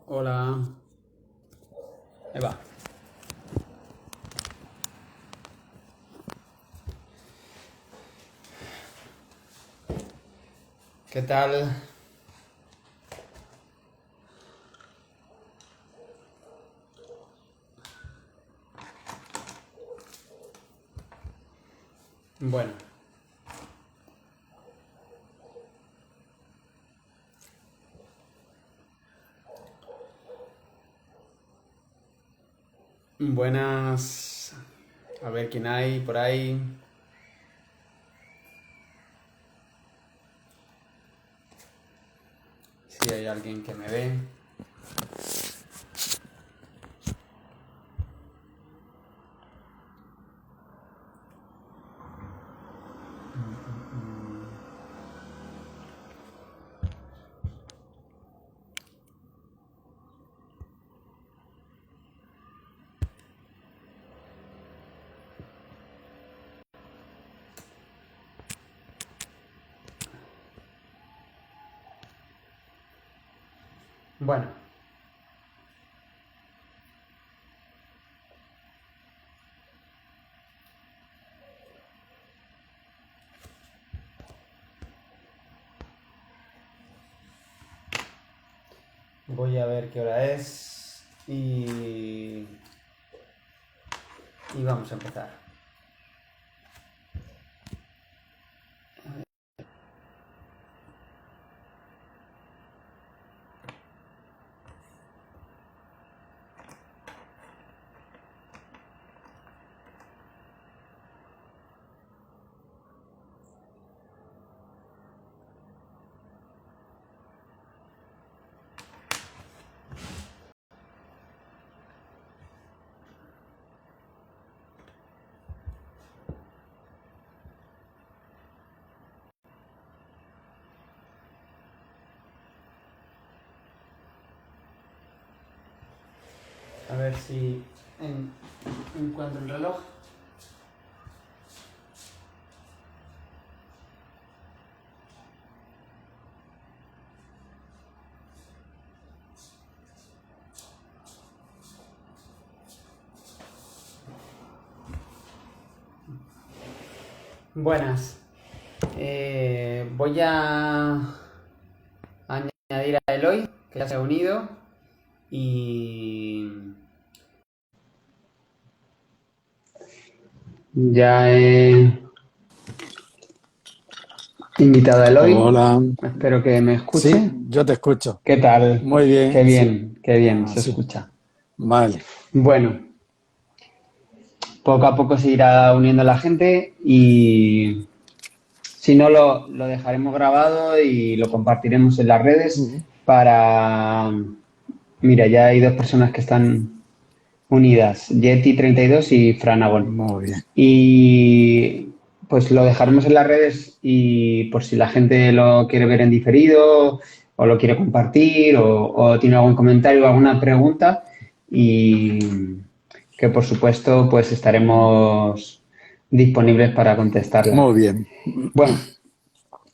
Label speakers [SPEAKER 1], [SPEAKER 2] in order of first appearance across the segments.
[SPEAKER 1] Hola. Eva. ¿Qué tal? Bueno. Buenas. A ver quién hay por ahí. Si hay alguien que me ve. Bueno. Voy a ver qué hora es y vamos a empezar. A ver si encuentro el reloj. Buenas. Voy a añadir a Eloy, que ya se ha unido, y ya he invitado a Eloy.
[SPEAKER 2] Hola.
[SPEAKER 1] Espero que me escuche.
[SPEAKER 2] Sí, yo te escucho.
[SPEAKER 1] ¿Qué tal?
[SPEAKER 2] Muy bien,
[SPEAKER 1] Qué
[SPEAKER 2] sí.
[SPEAKER 1] bien, se
[SPEAKER 2] Sí.
[SPEAKER 1] escucha.
[SPEAKER 2] Vale.
[SPEAKER 1] Bueno, poco a poco se irá uniendo la gente y si no lo dejaremos grabado y lo compartiremos en las redes para... Mira, ya hay dos personas que están unidas, Yeti32 y Franagon.
[SPEAKER 2] Muy bien.
[SPEAKER 1] Y pues lo dejaremos en las redes y por si la gente lo quiere ver en diferido o lo quiere compartir o tiene algún comentario o alguna pregunta y que por supuesto pues estaremos disponibles para contestarla.
[SPEAKER 2] Muy bien.
[SPEAKER 1] Bueno,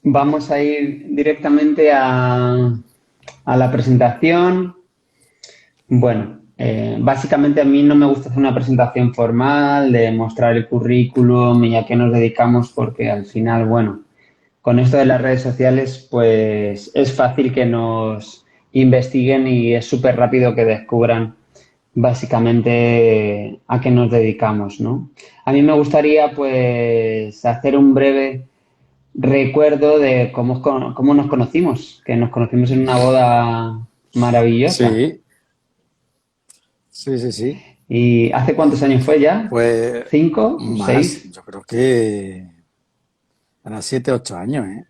[SPEAKER 1] vamos a ir directamente a la presentación. Bueno, básicamente a mí no me gusta hacer una presentación formal de mostrar el currículum y a qué nos dedicamos porque al final, bueno, con esto de las redes sociales pues es fácil que nos investiguen y es súper rápido que descubran básicamente a qué nos dedicamos, ¿no? A mí me gustaría pues hacer un breve recuerdo de cómo nos conocimos, que nos conocimos en una boda maravillosa.
[SPEAKER 2] Sí, sí.
[SPEAKER 1] ¿Y hace cuántos años fue ya?
[SPEAKER 2] Pues
[SPEAKER 1] ¿5?
[SPEAKER 2] más,
[SPEAKER 1] ¿6?
[SPEAKER 2] yo creo que eran 7, 8 años, ¿eh?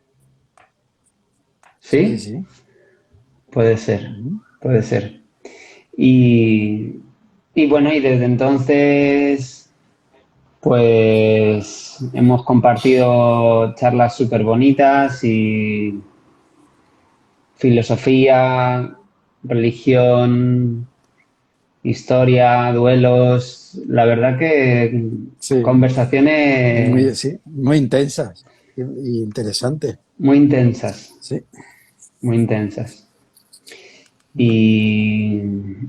[SPEAKER 1] ¿Sí?
[SPEAKER 2] Sí.
[SPEAKER 1] Puede ser,
[SPEAKER 2] Ujú.
[SPEAKER 1] puede ser. Y, y bueno, y desde entonces, pues hemos compartido charlas súper bonitas y filosofía, religión, historia, duelos. La verdad que
[SPEAKER 2] Sí,
[SPEAKER 1] conversaciones
[SPEAKER 2] muy intensas y interesantes.
[SPEAKER 1] muy intensas,
[SPEAKER 2] Sí.
[SPEAKER 1] muy intensas. Y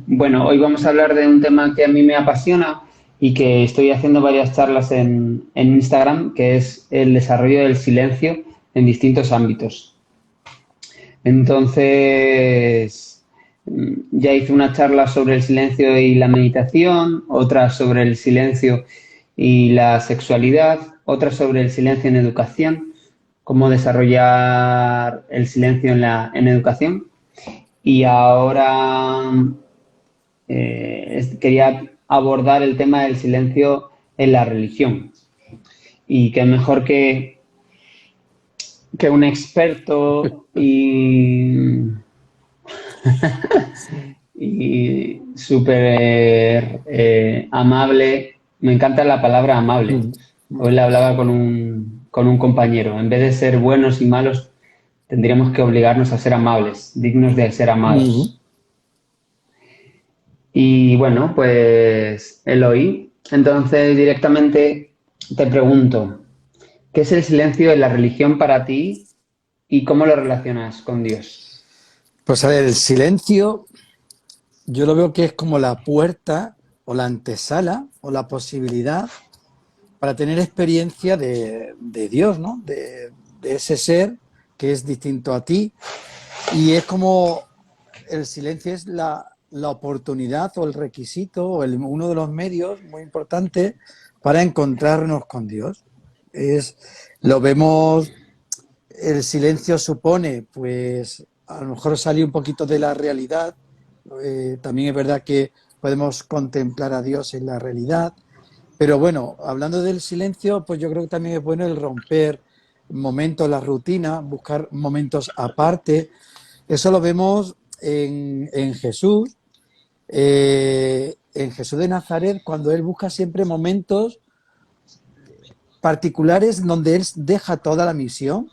[SPEAKER 1] bueno, hoy vamos a hablar de un tema que a mí me apasiona y que estoy haciendo varias charlas en Instagram, que es el desarrollo del silencio en distintos ámbitos. Entonces, ya hice una charla sobre el silencio y la meditación, otra sobre el silencio y la sexualidad, otra sobre el silencio en educación, cómo desarrollar el silencio en educación. Y ahora quería abordar el tema del silencio en la religión. Y qué mejor que un experto y súper amable. Me encanta la palabra amable. Hoy le hablaba con un compañero. En vez de ser buenos y malos, tendríamos que obligarnos a ser amables, dignos de ser amados. Y bueno, pues Eloy, entonces directamente te pregunto, ¿qué es el silencio en la religión para ti y cómo lo relacionas con Dios?
[SPEAKER 2] Pues a ver, el silencio yo lo veo que es como la puerta o la antesala o la posibilidad para tener experiencia de Dios, ¿no? De ese ser que es distinto a ti. Y es como el silencio es la oportunidad o el requisito o uno de los medios muy importantes para encontrarnos con Dios. Lo vemos, el silencio supone, pues a lo mejor salir un poquito de la realidad. También es verdad que podemos contemplar a Dios en la realidad. Pero bueno, hablando del silencio, pues yo creo que también es bueno el romper momentos, la rutina, buscar momentos aparte. Eso lo vemos en Jesús, en Jesús de Nazaret, cuando él busca siempre momentos particulares donde él deja toda la misión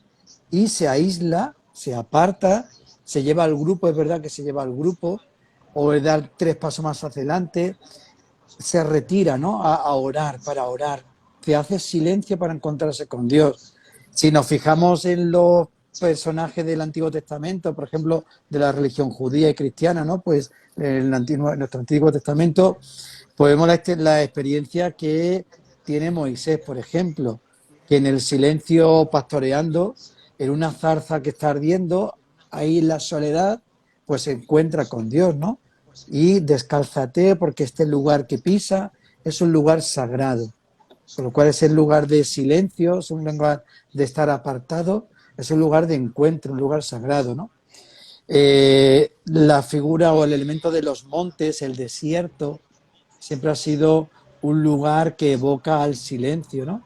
[SPEAKER 2] y se aísla, se aparta, se lleva al grupo, es verdad que se lleva al grupo, o dar 3 pasos más adelante, se retira, ¿no? A orar, para orar, que hace silencio para encontrarse con Dios. Si nos fijamos en los personajes del Antiguo Testamento, por ejemplo, de la religión judía y cristiana, ¿no? Pues en nuestro Antiguo Testamento, pues vemos la experiencia que tiene Moisés, por ejemplo, que en el silencio pastoreando, en una zarza que está ardiendo, ahí en la soledad, pues se encuentra con Dios, ¿no? Y descálzate porque este lugar que pisa es un lugar sagrado, con lo cual es el lugar de silencio, es un lugar de estar apartado, es un lugar de encuentro, un lugar sagrado, ¿no? La figura o el elemento de los montes, el desierto, siempre ha sido un lugar que evoca al silencio, ¿no?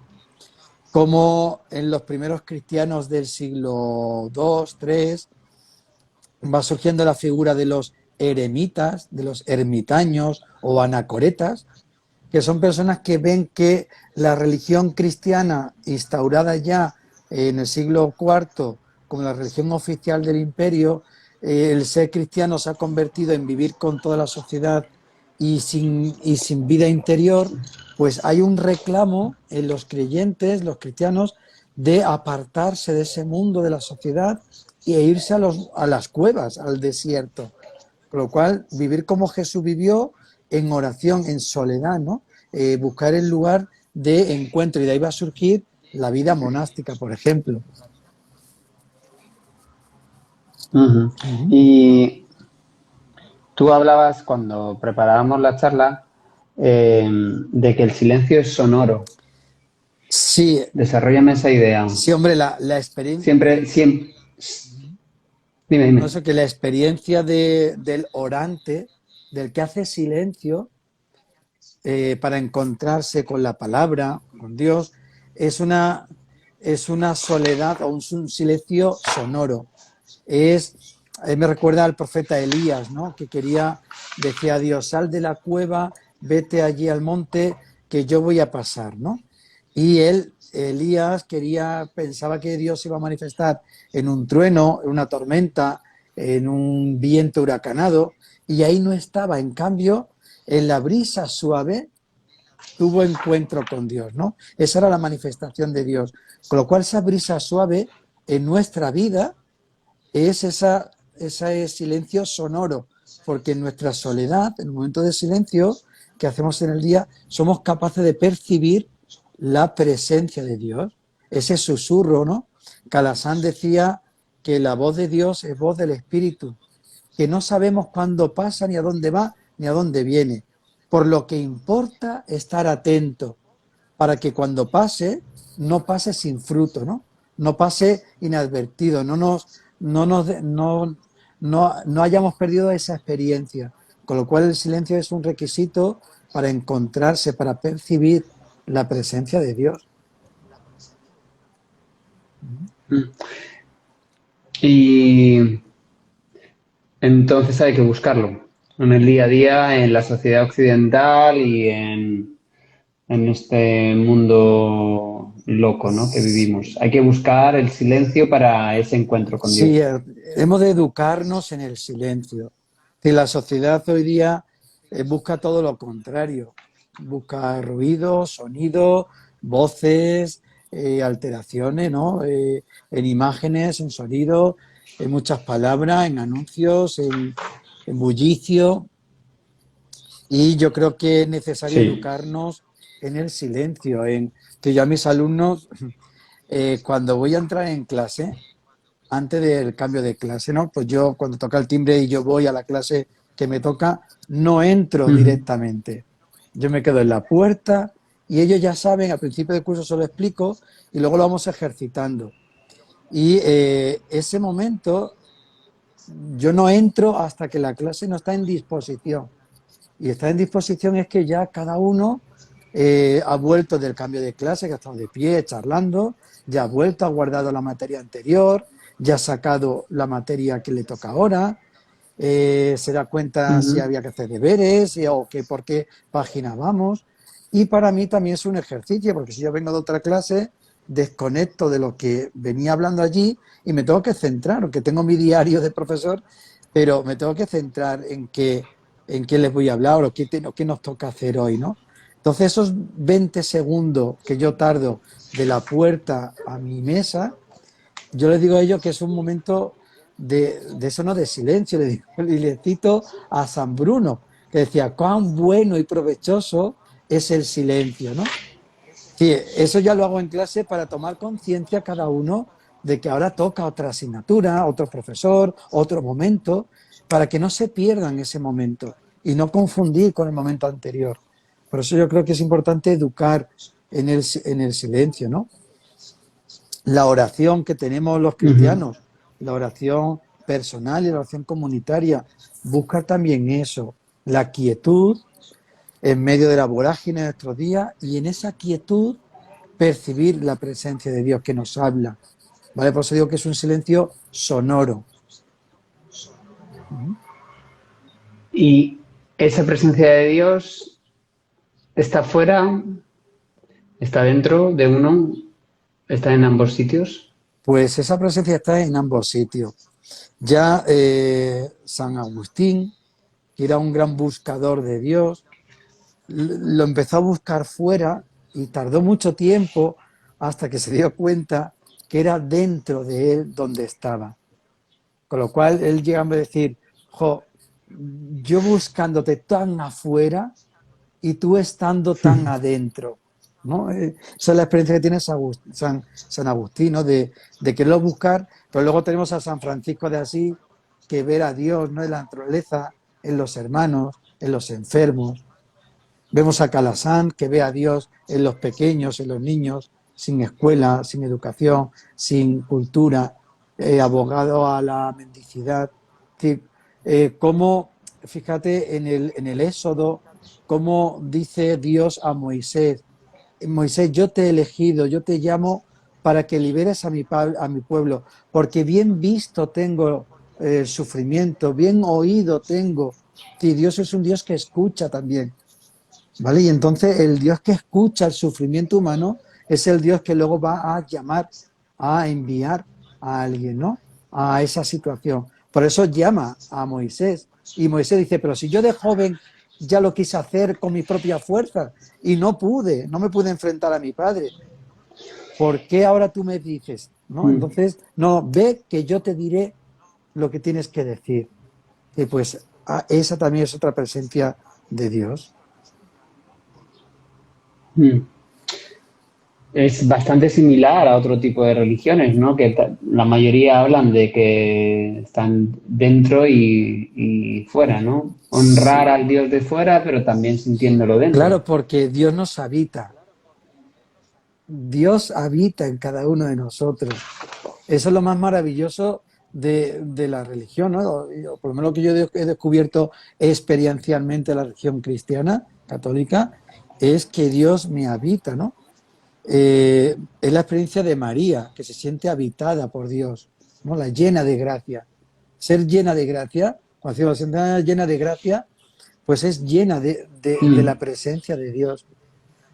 [SPEAKER 2] Como en los primeros cristianos del siglo II, III, va surgiendo la figura de los eremitas, de los ermitaños o anacoretas, que son personas que ven que la religión cristiana instaurada ya en el siglo IV como la religión oficial del imperio, el ser cristiano se ha convertido en vivir con toda la sociedad y sin vida interior, pues hay un reclamo en los creyentes, los cristianos, de apartarse de ese mundo de la sociedad e irse a las cuevas, al desierto. Con lo cual, vivir como Jesús vivió, en oración, en soledad, ¿no? Buscar el lugar de encuentro, y de ahí va a surgir la vida monástica, por ejemplo.
[SPEAKER 1] Y tú hablabas cuando preparábamos la charla de que el silencio es sonoro.
[SPEAKER 2] Sí,
[SPEAKER 1] Desarróllame esa idea.
[SPEAKER 2] sí, hombre, la experiencia.
[SPEAKER 1] Siempre. Dime,
[SPEAKER 2] No
[SPEAKER 1] dime.
[SPEAKER 2] sé, que la experiencia del orante, del que hace silencio para encontrarse con la palabra, con Dios, es una soledad o un silencio sonoro. Me recuerda al profeta Elías, ¿no? Que decía a Dios, sal de la cueva, vete allí al monte, que yo voy a pasar, ¿no? Y Elías, pensaba que Dios se iba a manifestar en un trueno, en una tormenta, en un viento huracanado, y ahí no estaba. En cambio, en la brisa suave tuvo encuentro con Dios, ¿no? Esa era la manifestación de Dios. Con lo cual, esa brisa suave en nuestra vida es ese silencio sonoro, porque en nuestra soledad, en el momento de silencio que hacemos en el día, somos capaces de percibir la presencia de Dios, ese susurro, ¿no? Calasán decía que la voz de Dios es voz del Espíritu, que no sabemos cuándo pasa, ni a dónde va, ni a dónde viene, por lo que importa estar atento, para que cuando pase, no pase sin fruto, ¿no? No pase inadvertido, no hayamos perdido esa experiencia. Con lo cual el silencio es un requisito para encontrarse, para percibir la presencia de Dios.
[SPEAKER 1] Y entonces hay que buscarlo en el día a día, en la sociedad occidental y en este mundo loco, ¿no? que vivimos. Hay que buscar el silencio para ese encuentro con
[SPEAKER 2] Sí,
[SPEAKER 1] Dios.
[SPEAKER 2] hemos de educarnos en el silencio. Si la sociedad hoy día busca todo lo contrario, busca ruido, sonido, voces, alteraciones, ¿no? En imágenes, en sonido, en muchas palabras, en anuncios, en bullicio. Y yo creo que es necesario
[SPEAKER 1] Sí.
[SPEAKER 2] educarnos en el silencio. Que yo a mis alumnos, cuando voy a entrar en clase, antes del cambio de clase, ¿no? Pues yo cuando toca el timbre y yo voy a la clase que me toca, no entro
[SPEAKER 1] Ujú.
[SPEAKER 2] directamente. Yo me quedo en la puerta y ellos ya saben, al principio del curso se lo explico y luego lo vamos ejercitando. Y ese momento yo no entro hasta que la clase no está en disposición. Y estar en disposición es que ya cada uno ha vuelto del cambio de clase, que ha estado de pie, charlando, ya ha vuelto, ha guardado la materia anterior, ya ha sacado la materia que le toca ahora, se da cuenta si
[SPEAKER 1] Ujú.
[SPEAKER 2] había que hacer deberes o que, por qué página vamos. Y para mí también es un ejercicio, porque si yo vengo de otra clase, desconecto de lo que venía hablando allí y me tengo que centrar, aunque tengo mi diario de profesor, pero me tengo que centrar en qué les voy a hablar o qué nos toca hacer hoy, ¿no? Entonces esos 20 segundos que yo tardo de la puerta a mi mesa, yo les digo a ellos que es un momento de eso, no de silencio, le digo, y le cito a San Bruno, que decía, cuán bueno y provechoso es el silencio, ¿no? Sí, eso ya lo hago en clase para tomar conciencia cada uno de que ahora toca otra asignatura, otro profesor, otro momento, para que no se pierdan ese momento y no confundir con el momento anterior. Por eso yo creo que es importante educar en el silencio, ¿no? La oración que tenemos los
[SPEAKER 1] Ujú.
[SPEAKER 2] cristianos, la oración personal y la oración comunitaria, busca también eso, la quietud en medio de la vorágine de nuestros días y en esa quietud percibir la presencia de Dios que nos habla. ¿Vale? Por eso digo que es un silencio sonoro.
[SPEAKER 1] Y esa presencia de Dios está fuera, está dentro de uno, está en ambos sitios.
[SPEAKER 2] Pues esa presencia está en ambos sitios. Ya San Agustín, que era un gran buscador de Dios, lo empezó a buscar fuera y tardó mucho tiempo hasta que se dio cuenta que era dentro de él donde estaba. Con lo cual él llega a decir, jo, yo buscándote tan afuera y tú estando tan adentro. ¿No? Esa es la experiencia que tiene San Agustín, ¿no? de quererlo buscar, pero luego tenemos a San Francisco de Asís, que ver a Dios, ¿no? En la naturaleza, en los hermanos, en los enfermos. Vemos a Calasán, que ve a Dios en los pequeños, en los niños, sin escuela, sin educación, sin cultura, abogado a la mendicidad. Es decir, cómo, fíjate en el Éxodo, cómo dice Dios a Moisés, Moisés, yo te he elegido, yo te llamo para que liberes a mi pueblo, porque bien visto tengo el sufrimiento, bien oído tengo. Sí, Dios es un Dios que escucha también. ¿Vale? Y entonces el Dios que escucha el sufrimiento humano es el Dios que luego va a llamar, a enviar a alguien, ¿no? A esa situación. Por eso llama a Moisés. Y Moisés dice, pero si yo de joven ya lo quise hacer con mis propias fuerzas y no pude, no me pude enfrentar a mi padre, ¿por qué ahora tú me dices? ¿No?
[SPEAKER 1] Mm.
[SPEAKER 2] Entonces, no, ve que yo te diré lo que tienes que decir. Y pues esa también es otra presencia de Dios.
[SPEAKER 1] Mm. Es bastante similar a otro tipo de religiones, ¿no? Que la mayoría hablan de que están dentro y fuera, ¿no? Honrar
[SPEAKER 2] Sí,
[SPEAKER 1] al Dios de fuera, pero también sintiéndolo dentro.
[SPEAKER 2] claro, porque Dios nos habita. Dios habita en cada uno de nosotros. Eso es lo más maravilloso de la religión, ¿no? O por lo menos lo que yo he descubierto experiencialmente en la religión cristiana, católica, es que Dios me habita, ¿no? Es la experiencia de María, que se siente habitada por Dios, ¿no? La llena de gracia. Ser llena de gracia, cuando decimos llena de gracia, pues es llena de la
[SPEAKER 1] Mm,
[SPEAKER 2] presencia de Dios.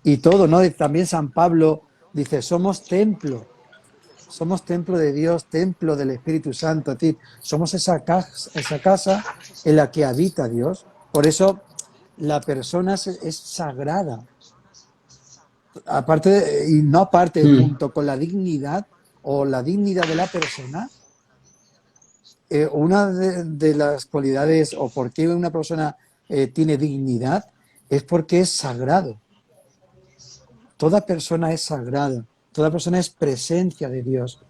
[SPEAKER 2] Y todo, ¿no? También San Pablo dice, somos templo de Dios, templo del Espíritu Santo, es decir, somos esa casa en la que habita Dios. Por eso la persona es sagrada, aparte y no aparte,
[SPEAKER 1] mm,
[SPEAKER 2] junto con la dignidad o la dignidad de la persona, una de las cualidades o por qué una persona tiene dignidad es porque es sagrado. Toda persona es sagrada, toda persona es presencia de Dios.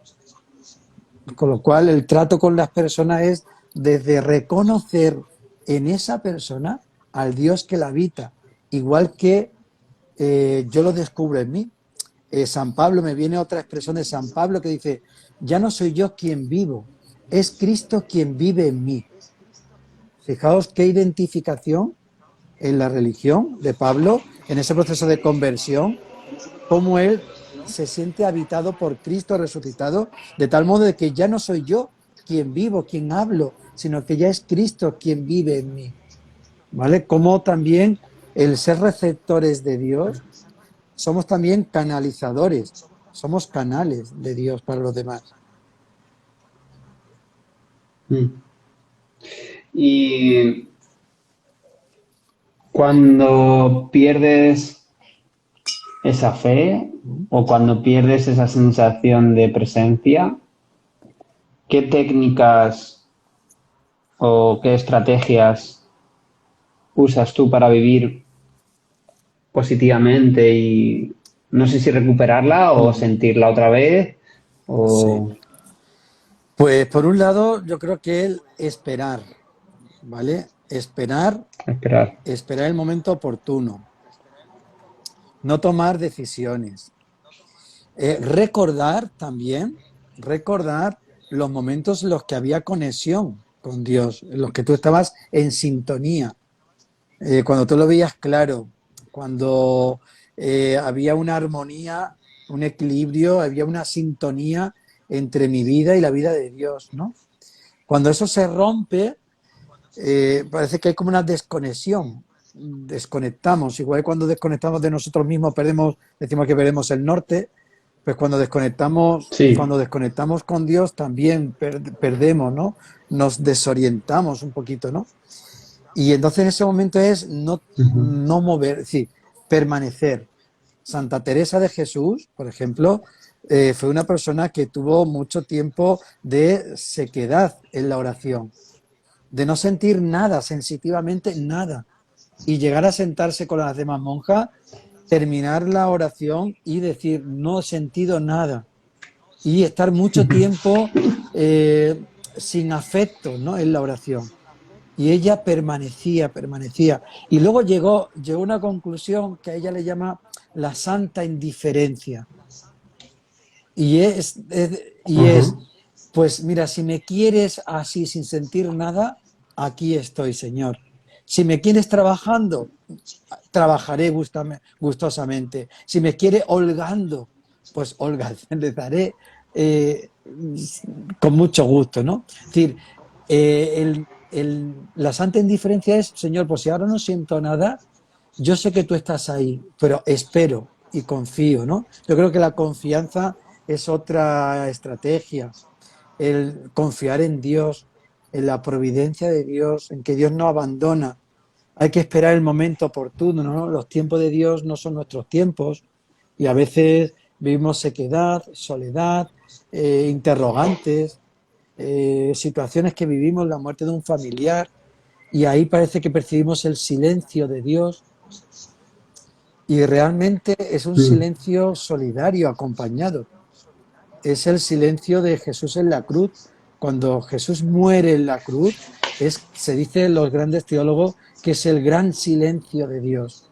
[SPEAKER 2] Con lo cual el trato con las personas es desde reconocer en esa persona al Dios que la habita, igual que yo lo descubro en mí. San Pablo, me viene otra expresión de San Pablo que dice, ya no soy yo quien vivo, es Cristo quien vive en mí. Fijaos qué identificación en la religión de Pablo, en ese proceso de conversión, cómo él se siente habitado por Cristo resucitado, de tal modo de que ya no soy yo quien vivo, quien hablo, sino que ya es Cristo quien vive en mí. ¿Vale? Como también el ser receptores de Dios, somos también canalizadores, somos canales de Dios para los demás.
[SPEAKER 1] mm. Y cuando pierdes esa fe o cuando pierdes esa sensación de presencia, ¿qué técnicas o qué estrategias usas tú para vivir positivamente y no sé si recuperarla o sentirla otra vez
[SPEAKER 2] Sí.
[SPEAKER 1] o
[SPEAKER 2] Pues por un lado, yo creo que el esperar, ¿vale?
[SPEAKER 1] esperar?
[SPEAKER 2] Esperar el momento oportuno, no tomar decisiones. Recordar también, recordar los momentos en los que había conexión con Dios, en los que tú estabas en sintonía, cuando tú lo veías claro, cuando había una armonía, un equilibrio, había una sintonía entre mi vida y la vida de Dios, ¿no? Cuando eso se rompe, parece que hay como una desconexión. Desconectamos, igual que cuando desconectamos de nosotros mismos, perdemos, decimos que perdemos el norte, pues
[SPEAKER 1] Sí.
[SPEAKER 2] cuando desconectamos con Dios también perdemos, ¿no? Nos desorientamos un poquito, ¿no? Y entonces en ese momento es
[SPEAKER 1] Ujú.
[SPEAKER 2] no mover, es decir, permanecer. Santa Teresa de Jesús, por ejemplo, fue una persona que tuvo mucho tiempo de sequedad en la oración, de no sentir nada, sensitivamente nada, y llegar a sentarse con las demás monjas, terminar la oración y decir, no he sentido nada, y estar mucho tiempo sin afecto, ¿no? En la oración. Y ella permanecía, permanecía. Y luego llegó a una conclusión que a ella le llama la santa indiferencia. Y es,
[SPEAKER 1] Ajá.
[SPEAKER 2] pues mira, si me quieres así sin sentir nada, aquí estoy, Señor. Si me quieres trabajando, trabajaré gustosamente. Si me quiere holgando, pues holga, le daré con mucho gusto, ¿no? Es decir, la santa indiferencia es, Señor, pues si ahora no siento nada, yo sé que tú estás ahí, pero espero y confío, ¿no? Yo creo que la confianza es otra estrategia, el confiar en Dios, en la providencia de Dios, en que Dios no abandona. Hay que esperar el momento oportuno, ¿no? Los tiempos de Dios no son nuestros tiempos y a veces vivimos sequedad, soledad, interrogantes, situaciones que vivimos, la muerte de un familiar, y ahí parece que percibimos el silencio de Dios y realmente es un
[SPEAKER 1] mm,
[SPEAKER 2] silencio solidario, acompañado. Es el silencio de Jesús en la cruz. Cuando Jesús muere en la cruz, se dice en los grandes teólogos que es el gran silencio de Dios.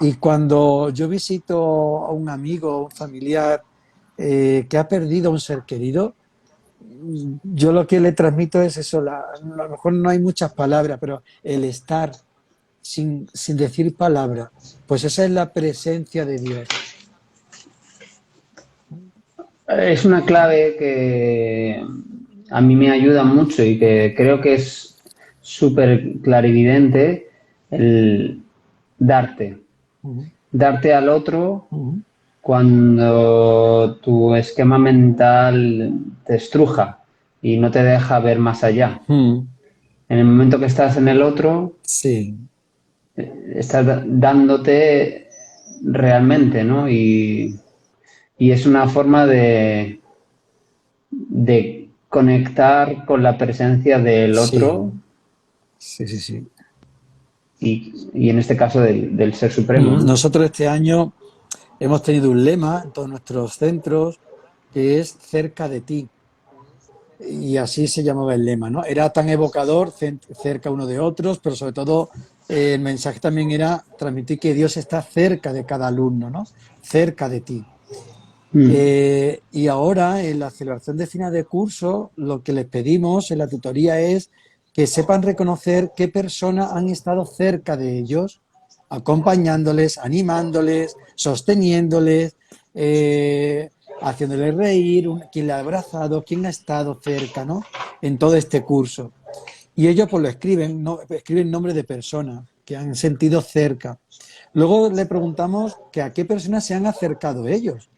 [SPEAKER 2] Y cuando yo visito a un amigo, un familiar que ha perdido a un ser querido, yo lo que le transmito es eso, a lo mejor no hay muchas palabras, pero el estar sin decir palabra, pues esa es la presencia de Dios.
[SPEAKER 1] Es una clave que a mí me ayuda mucho y que creo que es súper clarividente el darte.
[SPEAKER 2] Uh
[SPEAKER 1] Darte al otro
[SPEAKER 2] -huh.
[SPEAKER 1] cuando tu esquema mental te estruja y no te deja ver más allá.
[SPEAKER 2] Uh -huh.
[SPEAKER 1] En el momento que estás en el otro,
[SPEAKER 2] Sí,
[SPEAKER 1] estás dándote realmente, ¿no? Y es una forma de conectar con la presencia del
[SPEAKER 2] sí,
[SPEAKER 1] otro
[SPEAKER 2] sí, sí, sí.
[SPEAKER 1] y en este caso del Ser Supremo, ¿no?
[SPEAKER 2] Nosotros este año hemos tenido un lema en todos nuestros centros que es cerca de ti. Y así se llamaba el lema, ¿no? Era tan evocador, cerca uno de otros, pero sobre todo el mensaje también era transmitir que Dios está cerca de cada alumno, ¿no? Cerca de ti.
[SPEAKER 1] Mm,
[SPEAKER 2] Y ahora, en la celebración de final de curso, lo que les pedimos en la tutoría es que sepan reconocer qué personas han estado cerca de ellos, acompañándoles, animándoles, sosteniéndoles, haciéndoles reír, quién le ha abrazado, quién ha estado cerca, ¿no? En todo este curso. Y ellos pues lo escriben, ¿no? Escriben nombres de personas que han sentido cerca. Luego le preguntamos que a qué personas se han acercado ellos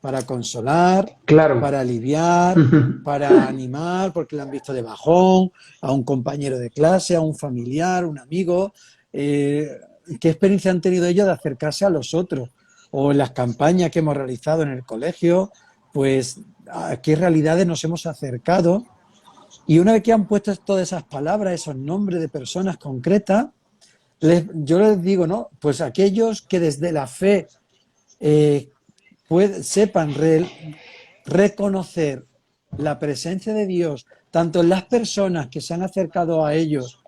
[SPEAKER 2] para consolar,
[SPEAKER 1] claro.
[SPEAKER 2] para aliviar, para animar, porque le han visto de bajón, a un compañero de clase, a un familiar, un amigo. Eh, ¿Qué experiencia han tenido ellos de acercarse a los otros? O en las campañas que hemos realizado en el colegio, pues a qué realidades nos hemos acercado. Y una vez que han puesto todas esas palabras, esos nombres de personas concretas, yo les digo, ¿no? Pues aquellos que desde la fe eh, sepan reconocer la presencia de Dios tanto en las personas que se han acercado a ellos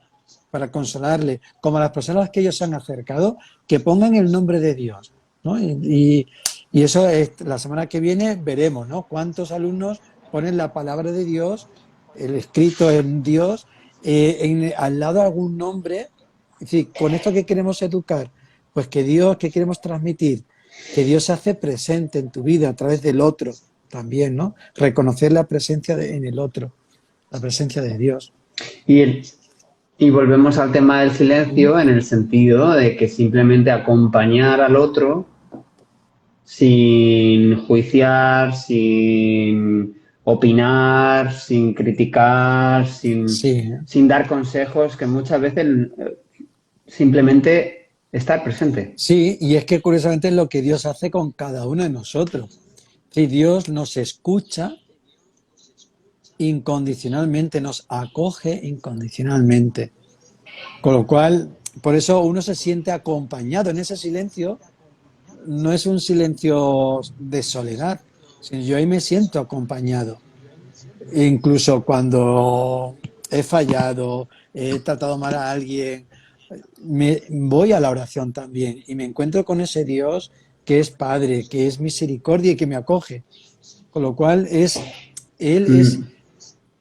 [SPEAKER 2] para consolarle, como a las personas que ellos se han acercado, que pongan el nombre de Dios, ¿no? Y eso es, la semana que viene veremos, ¿no? Cuántos alumnos ponen la palabra de Dios, el escrito en Dios, al lado de algún nombre. Es decir, con esto que queremos educar, pues que Dios, que queremos transmitir, que Dios se hace presente en tu vida a través del otro también, ¿no? Reconocer la presencia en el otro, la presencia de Dios.
[SPEAKER 1] Y, y volvemos al tema del silencio en el sentido de que simplemente acompañar al otro sin juiciar, sin opinar, sin criticar,
[SPEAKER 2] Sí,
[SPEAKER 1] sin dar consejos, que muchas veces simplemente estar presente.
[SPEAKER 2] sí, y es que curiosamente es lo que Dios hace con cada uno de nosotros. Si Dios nos escucha incondicionalmente, nos acoge incondicionalmente. Con lo cual, por eso uno se siente acompañado en ese silencio. No es un silencio de soledad, sino yo ahí me siento acompañado. E incluso cuando he fallado, he tratado mal a alguien, me voy a la oración también y me encuentro con ese Dios que es Padre, que es misericordia y que me acoge. Con lo cual Él es,
[SPEAKER 1] Mm,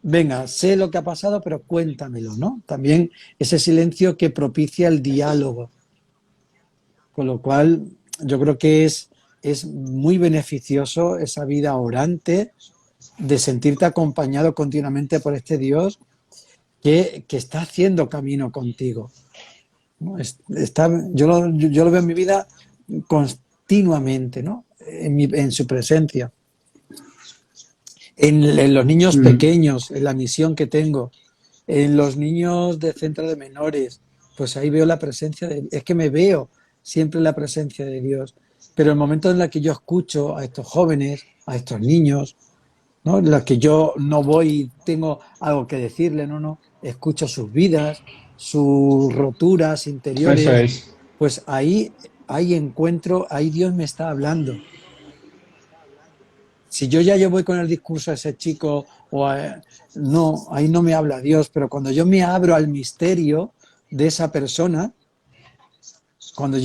[SPEAKER 2] venga, sé lo que ha pasado, pero cuéntamelo, ¿no? También ese silencio que propicia el diálogo. Con lo cual yo creo que es muy beneficioso esa vida orante de sentirte acompañado continuamente por este Dios que está haciendo camino contigo, ¿no? Yo lo veo en mi vida continuamente, ¿no? En su presencia. En los niños
[SPEAKER 1] mm.
[SPEAKER 2] pequeños, en la misión que tengo, en los niños de centro de menores, pues ahí veo la presencia es que me veo siempre la presencia de Dios. Pero el momento en el que yo escucho a estos jóvenes, a estos niños, ¿no? En los que yo no voy y tengo algo que decirle, no, no. escucho sus vidas, sus roturas
[SPEAKER 1] Eso
[SPEAKER 2] interiores,
[SPEAKER 1] es.
[SPEAKER 2] pues ahí encuentro, ahí Dios me está hablando. Si yo voy con el discurso a ese chico no, ahí no me habla Dios, pero cuando yo me abro al misterio de esa persona, cuando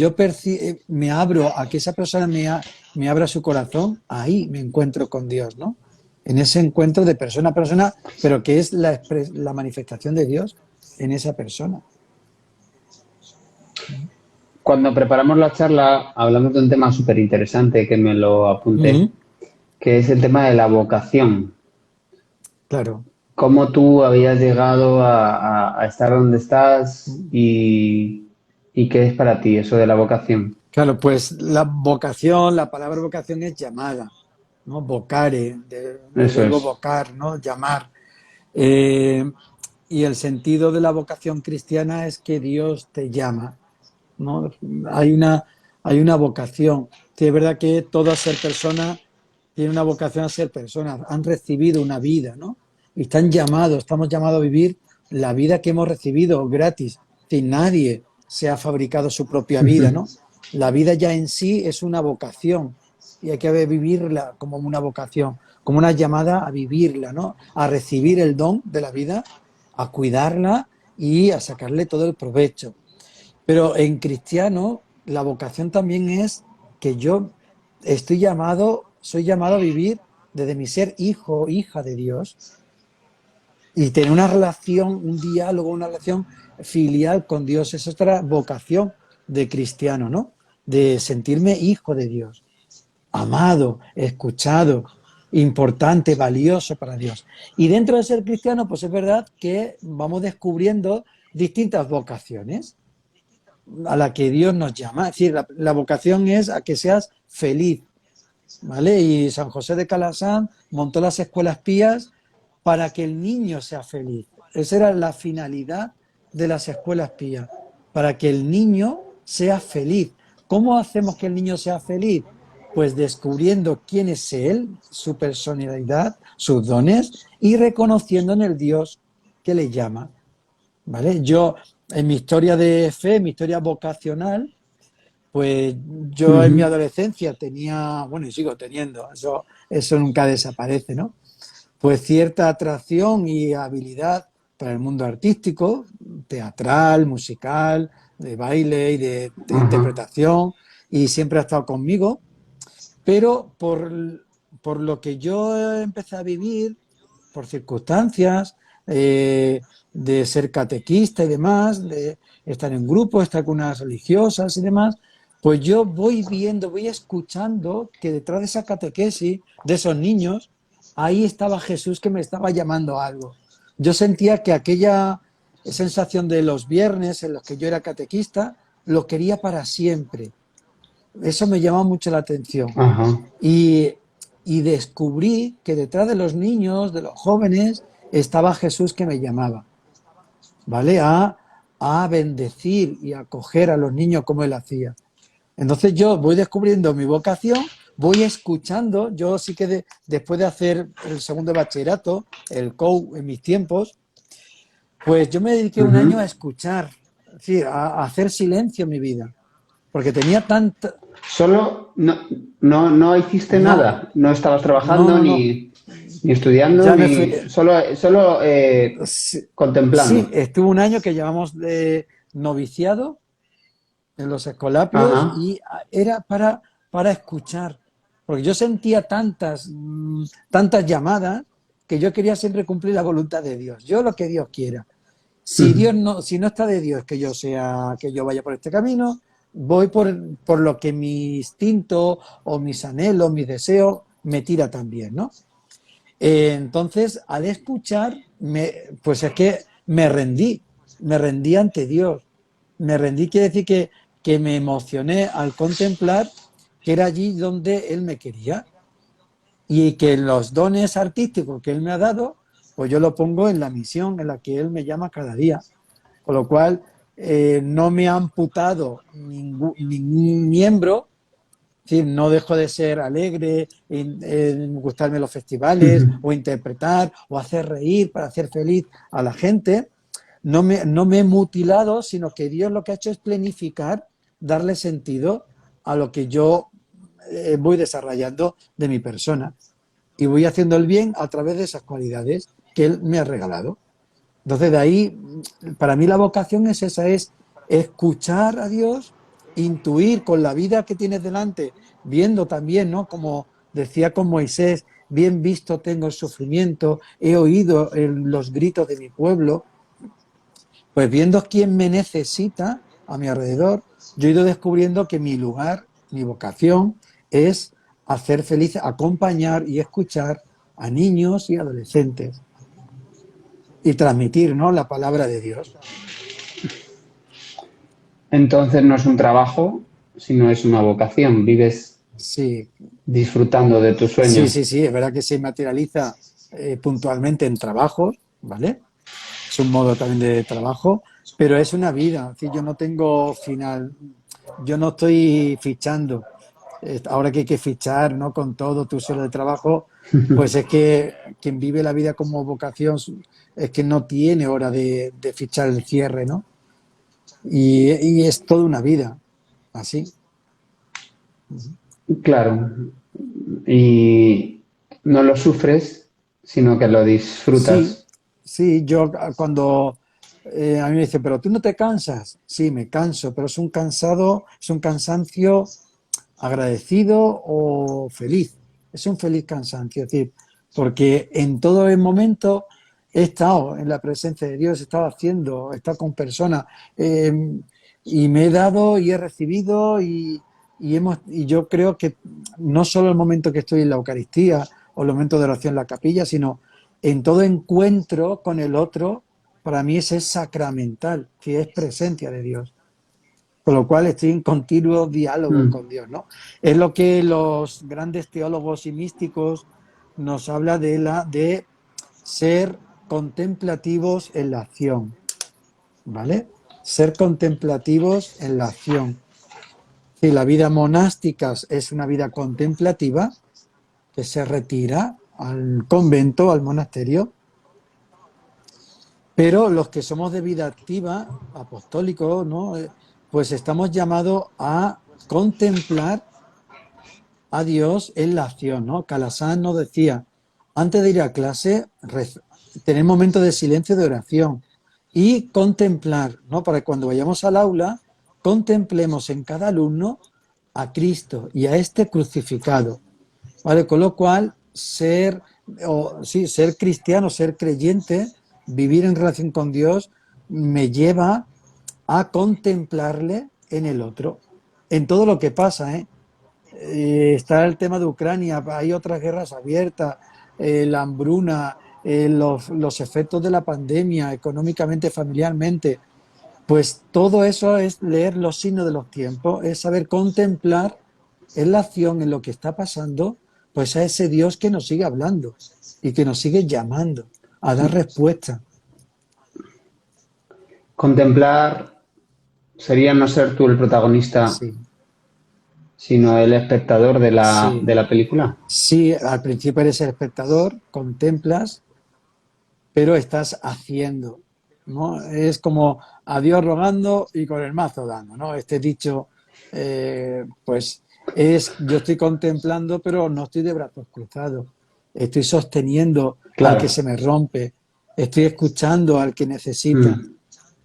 [SPEAKER 2] me abro a que esa persona me abra su corazón, ahí me encuentro con Dios, ¿no? En ese encuentro de persona a persona, pero que es la manifestación de Dios en esa persona.
[SPEAKER 1] Cuando preparamos la charla, hablamos de un tema súper interesante que me lo apunté,
[SPEAKER 2] Ujú.
[SPEAKER 1] que es el tema de la vocación.
[SPEAKER 2] Claro.
[SPEAKER 1] Cómo tú habías llegado a estar donde estás y qué es para ti eso de la vocación.
[SPEAKER 2] Claro, pues la vocación, la palabra vocación es llamada, ¿no? Vocare, del
[SPEAKER 1] Eso
[SPEAKER 2] verbo
[SPEAKER 1] es.
[SPEAKER 2] vocar, ¿no? Llamar. Eh, y el sentido de la vocación cristiana es que Dios te llama, ¿no? Hay una, hay una vocación. Sí, es verdad que todo ser persona tiene una vocación a ser personas, han recibido una vida, ¿no? Y estamos llamados a vivir la vida que hemos recibido gratis. Si nadie se ha fabricado su propia vida, ¿no? La vida ya en sí es una vocación y hay que vivirla como una vocación, como una llamada a vivirla, ¿no? A recibir el don de la vida, a cuidarla y a sacarle todo el provecho. Pero en cristiano, la vocación también es que yo soy llamado a vivir desde mi ser hijo o hija de Dios y tener una relación, un diálogo, una relación filial con Dios. Es otra vocación de cristiano, ¿no? De sentirme hijo de Dios, amado, escuchado, importante, valioso para Dios. Y dentro de ser cristiano, pues es verdad que vamos descubriendo distintas vocaciones a la que Dios nos llama. Es decir, la vocación es a que seas feliz, ¿vale? Y San José de Calasán montó las escuelas pías para que el niño sea feliz. Esa era la finalidad de las escuelas pías, para que el niño sea feliz. ¿Cómo hacemos que el niño sea feliz? Pues descubriendo quién es él, su personalidad, sus dones y reconociendo en el Dios que le llama. ¿Vale? Yo, en mi historia de fe, mi historia vocacional, pues yo en mi
[SPEAKER 1] Ujú.
[SPEAKER 2] adolescencia tenía, bueno, y sigo teniendo, eso nunca desaparece, ¿no? Pues cierta atracción y habilidad para el mundo artístico, teatral, musical, de baile y de
[SPEAKER 1] Ajá.
[SPEAKER 2] interpretación, y siempre ha estado conmigo, pero por lo que yo empecé a vivir, por circunstancias, de ser catequista y demás, de estar en grupo, estar con unas religiosas y demás, pues yo voy viendo, voy escuchando que detrás de esa catequesis, de esos niños, ahí estaba Jesús que me estaba llamando a algo. Yo sentía que aquella sensación de los viernes en los que yo era catequista, lo quería para siempre. Eso me llamó mucho la atención.
[SPEAKER 1] Ajá.
[SPEAKER 2] Y, y descubrí que detrás de los niños, de los jóvenes, estaba Jesús que me llamaba, ¿vale? A bendecir y a acoger a los niños como él hacía. Entonces yo voy descubriendo mi vocación, voy escuchando, yo sí que después de hacer el segundo de bachillerato, el COU en mis tiempos, pues yo me dediqué un año a
[SPEAKER 1] Ujú.
[SPEAKER 2] escuchar, es decir, a hacer silencio en mi vida, porque tenía tanta...
[SPEAKER 1] Solo no hiciste
[SPEAKER 2] No,
[SPEAKER 1] nada. No estabas
[SPEAKER 2] no,
[SPEAKER 1] trabajando
[SPEAKER 2] no, no.
[SPEAKER 1] ni estudiando,
[SPEAKER 2] Ya me fui.
[SPEAKER 1] ni solo
[SPEAKER 2] Sí, sí,
[SPEAKER 1] contemplando.
[SPEAKER 2] estuve un año que llamamos de noviciado en los escolapios
[SPEAKER 1] Ajá.
[SPEAKER 2] y era para escuchar, porque yo sentía tantas llamadas que yo quería siempre cumplir la voluntad de Dios, yo lo que Dios quiera.
[SPEAKER 1] Ujú.
[SPEAKER 2] Si no está de Dios que yo vaya por este camino, voy por lo que mi instinto o mis anhelos, mis deseos me tira también, ¿no? Entonces, al escuchar, pues es que me rendí ante Dios. Me rendí, quiere decir que me emocioné al contemplar que era allí donde Él me quería y que los dones artísticos que Él me ha dado, pues yo lo pongo en la misión en la que Él me llama cada día. Con lo cual, no me ha amputado ningún miembro. Sí, no dejo de ser alegre, en gustarme los festivales, o interpretar, o hacer reír para hacer feliz a la gente, no me he mutilado, sino que Dios lo que ha hecho es planificar, darle sentido a lo que yo voy desarrollando de mi persona. Y voy haciendo el bien a través de esas cualidades que Él me ha regalado. Entonces, de ahí, para mí la vocación es esa, es escuchar a Dios, intuir con la vida que tienes delante, viendo también, ¿no? Como decía con Moisés, bien visto tengo el sufrimiento, he oído los gritos de mi pueblo, pues viendo quién me necesita a mi alrededor, yo he ido descubriendo que mi lugar, mi vocación es hacer feliz, acompañar y escuchar a niños y adolescentes y transmitir, ¿no?, la palabra de Dios.
[SPEAKER 1] Entonces no es un trabajo, sino es una vocación. Vives
[SPEAKER 2] Sí,
[SPEAKER 1] disfrutando de tu
[SPEAKER 2] sí,
[SPEAKER 1] sueño.
[SPEAKER 2] sí, sí, es verdad que se materializa puntualmente en trabajos, ¿vale? Es un modo también de trabajo, pero es una vida. Es decir, yo no tengo final, yo no estoy fichando. Ahora que hay que fichar, ¿no?, con todo tu suelo de trabajo, pues es que quien vive la vida como vocación es que no tiene hora de fichar el cierre, ¿no? Y es toda una vida, así.
[SPEAKER 1] Claro. Y no lo sufres, sino que lo
[SPEAKER 2] Sí,
[SPEAKER 1] disfrutas.
[SPEAKER 2] sí, yo cuando a mí me dicen, pero tú no te cansas. Sí, me canso, pero es un cansado, es un cansancio agradecido o feliz. Es un feliz cansancio, es decir, porque en todo el momento he estado en la presencia de Dios, he estado haciendo, he estado con personas eh, y me he dado y he recibido y yo creo que no solo el momento que estoy en la Eucaristía o el momento de oración en la capilla, sino en todo encuentro con el otro, para mí ese es sacramental, que es presencia de Dios. Con lo cual estoy en continuo diálogo
[SPEAKER 1] Mm.
[SPEAKER 2] con Dios, ¿no? Es lo que los grandes teólogos y místicos nos habla de ser contemplativos en la acción, ¿vale? Ser contemplativos en la acción. Si la vida monástica es una vida contemplativa, que se retira al convento, al monasterio, pero los que somos de vida activa, apostólicos, ¿no? Pues estamos llamados a contemplar a Dios en la acción, ¿no? Calasán nos decía, antes de ir a clase, tener momentos de silencio, de oración y contemplar, ¿no? Para que cuando vayamos al aula, contemplemos en cada alumno a Cristo y a este crucificado, ¿vale? Con lo cual, ser cristiano, ser creyente, vivir en relación con Dios, me lleva a contemplarle en el otro, en todo lo que pasa, ¿eh? Está el tema de Ucrania, hay otras guerras abiertas, la hambruna, los efectos de la pandemia, económicamente, familiarmente. Pues todo eso es leer los signos de los tiempos, es saber contemplar en la acción, en lo que está pasando, pues a ese Dios que nos sigue hablando y que nos sigue llamando a dar respuesta.
[SPEAKER 1] Contemplar sería no ser tú el protagonista,
[SPEAKER 2] Sí,
[SPEAKER 1] sino el espectador de
[SPEAKER 2] sí,
[SPEAKER 1] de la película.
[SPEAKER 2] sí, al principio eres el espectador, contemplas, pero estás haciendo, ¿no? Es como a Dios rogando y con el mazo dando, ¿no? Este dicho, pues yo estoy contemplando, pero no estoy de brazos cruzados. Estoy sosteniendo al que
[SPEAKER 1] Claro.
[SPEAKER 2] se me rompe, estoy escuchando al que necesita.
[SPEAKER 1] Mm.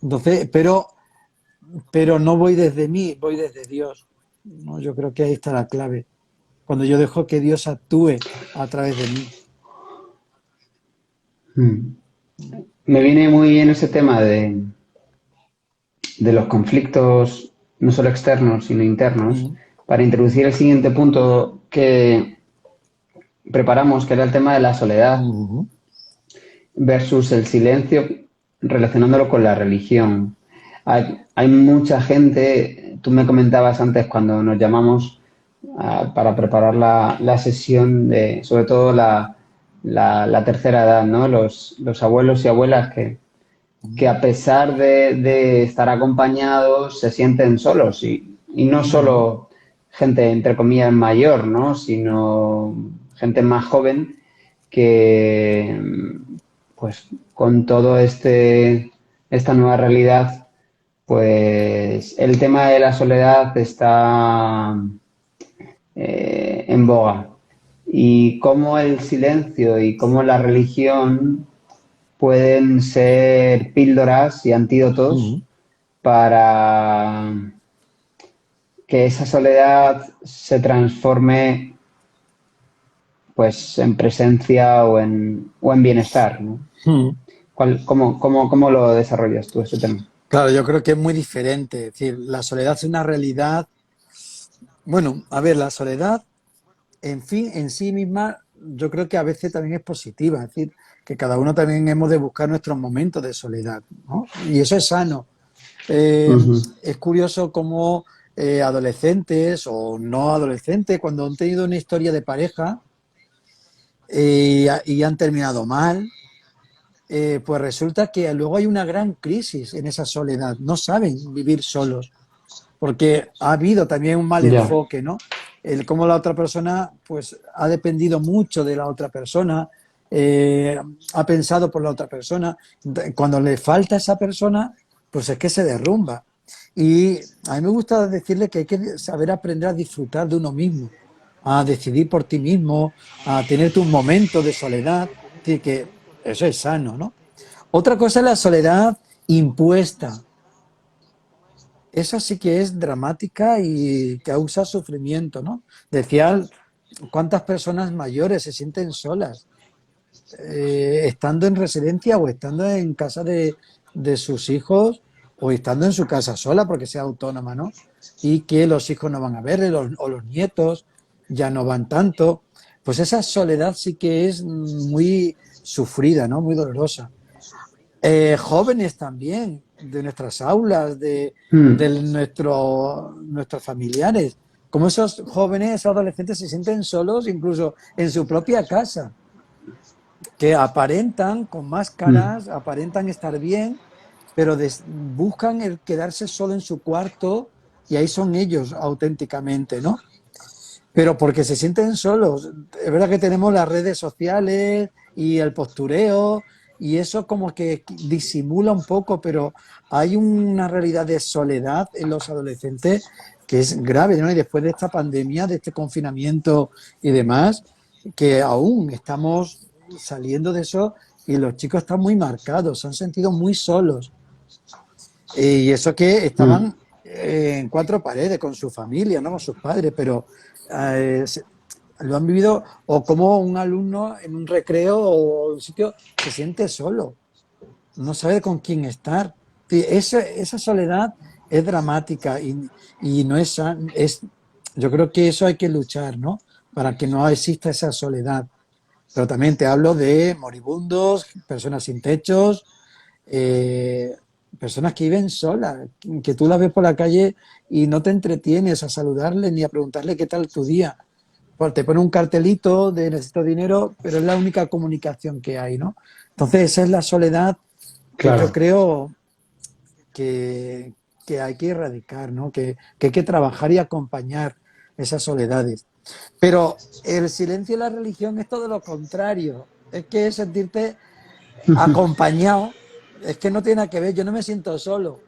[SPEAKER 2] Entonces, pero no voy desde mí, voy desde Dios, ¿no? Yo creo que ahí está la clave. Cuando yo dejo que Dios actúe a través de mí.
[SPEAKER 1] Mm. Me viene muy bien ese tema de los conflictos, no solo externos, sino internos,
[SPEAKER 2] Mm.
[SPEAKER 1] para introducir el siguiente punto que preparamos, que era el tema de la soledad
[SPEAKER 2] Mm.
[SPEAKER 1] versus el silencio, relacionándolo con la religión. Hay mucha gente, tú me comentabas antes cuando nos llamamos para preparar la sesión, sobre todo la tercera edad, ¿no? Los abuelos y abuelas que a pesar de estar acompañados se sienten solos y no
[SPEAKER 2] Mm.
[SPEAKER 1] solo gente entre comillas mayor, ¿no? Sino gente más joven que pues con todo este esta nueva realidad, pues el tema de la soledad está en boga. Y cómo el silencio y cómo la religión pueden ser píldoras y antídotos
[SPEAKER 2] Mm.
[SPEAKER 1] para que esa soledad se transforme pues en presencia o en bienestar, ¿no?
[SPEAKER 2] Mm.
[SPEAKER 1] ¿Cómo lo desarrollas tú ese tema?
[SPEAKER 2] Claro, yo creo que es muy diferente. Es decir, la soledad es una realidad. Bueno, a ver, la soledad en fin, en sí misma, yo creo que a veces también es positiva. Es decir, que cada uno también hemos de buscar nuestros momentos de soledad, ¿no? Y eso es sano. Eh,
[SPEAKER 1] Ujú.
[SPEAKER 2] es curioso cómo adolescentes o no adolescentes, cuando han tenido una historia de pareja y han terminado mal, pues resulta que luego hay una gran crisis en esa soledad. No saben vivir solos, porque ha habido también un mal
[SPEAKER 1] Ya.
[SPEAKER 2] enfoque, ¿no? El cómo la otra persona, pues, ha dependido mucho de la otra persona, eh, ha pensado por la otra persona. Cuando le falta a esa persona, pues es que se derrumba. Y a mí me gusta decirle que hay que saber aprender a disfrutar de uno mismo, a decidir por ti mismo, a tener un momento de soledad. Es decir, que eso es sano, ¿no? Otra cosa es la soledad impuesta. Esa sí que es dramática y causa sufrimiento, ¿no? Decía cuántas personas mayores se sienten solas, estando en residencia o estando en casa de sus hijos o estando en su casa sola porque sea autónoma, ¿no? Y que los hijos no van a verle o los nietos ya no van tanto. Pues esa soledad sí que es muy sufrida, ¿no? Muy dolorosa. Jóvenes también, de nuestras aulas, de
[SPEAKER 1] Mm.
[SPEAKER 2] nuestros familiares. Como esos jóvenes, esos adolescentes se sienten solos incluso en su propia casa, que aparentan con
[SPEAKER 1] Mm.
[SPEAKER 2] máscaras, aparentan estar bien, pero buscan el quedarse solo en su cuarto y ahí son ellos auténticamente, ¿no? Pero porque se sienten solos. Es verdad que tenemos las redes sociales y el postureo y eso como que disimula un poco, pero hay una realidad de soledad en los adolescentes que es grave, ¿no? Y después de esta pandemia, de este confinamiento y demás, que aún estamos saliendo de eso y los chicos están muy marcados, se han sentido muy solos. Y eso que
[SPEAKER 1] Mm.
[SPEAKER 2] estaban en cuatro paredes con su familia, ¿no? Con sus padres, pero eh, se- lo han vivido o como un alumno en un recreo o un sitio se siente solo, no sabe con quién estar. Sí, esa soledad es dramática y no es, yo creo que eso hay que luchar, ¿no? Para que no exista esa soledad. Pero también te hablo de moribundos, personas sin techos, eh, personas que viven solas, que tú las ves por la calle y no te entretienes a saludarles ni a preguntarle qué tal tu día. Pues te pone un cartelito de necesito dinero, pero es la única comunicación que hay, ¿no? Entonces esa es la soledad que yo
[SPEAKER 1] Claro.
[SPEAKER 2] creo que, que hay que erradicar, ¿no? Que hay que trabajar y acompañar esas soledades. Pero el silencio y la religión es todo lo contrario. Es que es sentirte acompañado, es que no tiene nada que ver, yo no me siento solo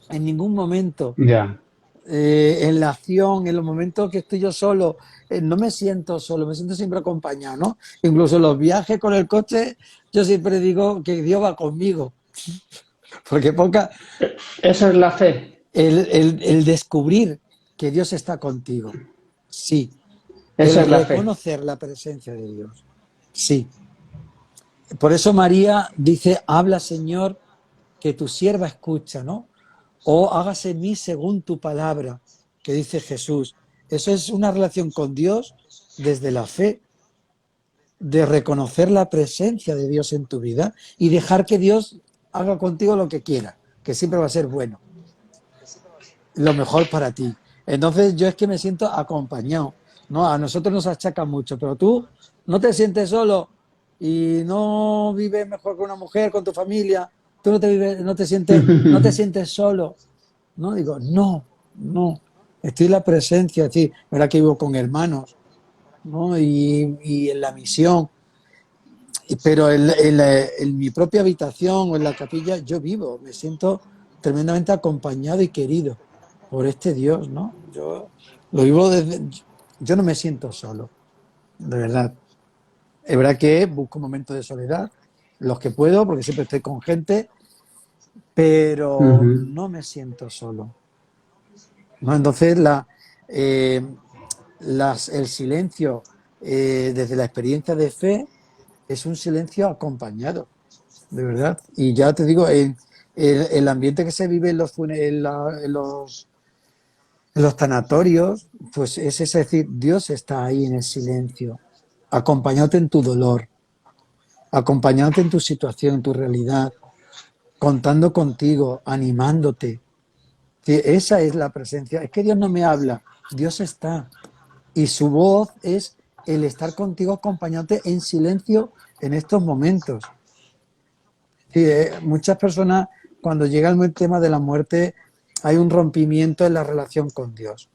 [SPEAKER 2] en ningún momento.
[SPEAKER 1] Ya.
[SPEAKER 2] En la acción, en los momentos que estoy yo solo, no me siento solo, me siento siempre acompañado, ¿no? Incluso en los viajes con el coche, yo siempre digo que Dios va conmigo, porque poca,
[SPEAKER 1] Eso es la fe.
[SPEAKER 2] el descubrir que Dios está contigo, sí,
[SPEAKER 1] Eso
[SPEAKER 2] el
[SPEAKER 1] es la fe.
[SPEAKER 2] reconocer la presencia de Dios, sí. Por eso María dice, habla Señor, que tu sierva escucha, ¿no? O hágase en mí según tu palabra, que dice Jesús. Eso es una relación con Dios desde la fe, de reconocer la presencia de Dios en tu vida y dejar que Dios haga contigo lo que quiera, que siempre va a ser bueno, lo mejor para ti. Entonces yo es que me siento acompañado, ¿no? A nosotros nos achacan mucho, pero tú no te sientes solo y no vives mejor que una mujer, con tu familia, tú no te sientes solo. No, digo, no, no. Estoy en la presencia, es decir, verdad que vivo con hermanos, ¿no? Y en la misión. Pero en mi propia habitación o en la capilla yo vivo, me siento tremendamente acompañado y querido por este Dios, ¿no? Yo lo vivo desde... Yo no me siento solo, de verdad. Es verdad que busco momentos de soledad, los que puedo, porque siempre estoy con gente, pero
[SPEAKER 1] Ujú.
[SPEAKER 2] no me siento solo, ¿no? Entonces, eh, el silencio desde la experiencia de fe es un silencio acompañado, de verdad. Y ya te digo, el ambiente que se vive en los tanatorios, pues es decir, Dios está ahí en el silencio, acompañándote en tu dolor, acompañándote en tu situación, en tu realidad, contando contigo, animándote. Sí, esa es la presencia. Es que Dios no me habla, Dios está. Y su voz es el estar contigo, acompañándote en silencio en estos momentos. Sí, muchas personas, cuando llega el tema de la muerte, hay un rompimiento en la relación con Dios.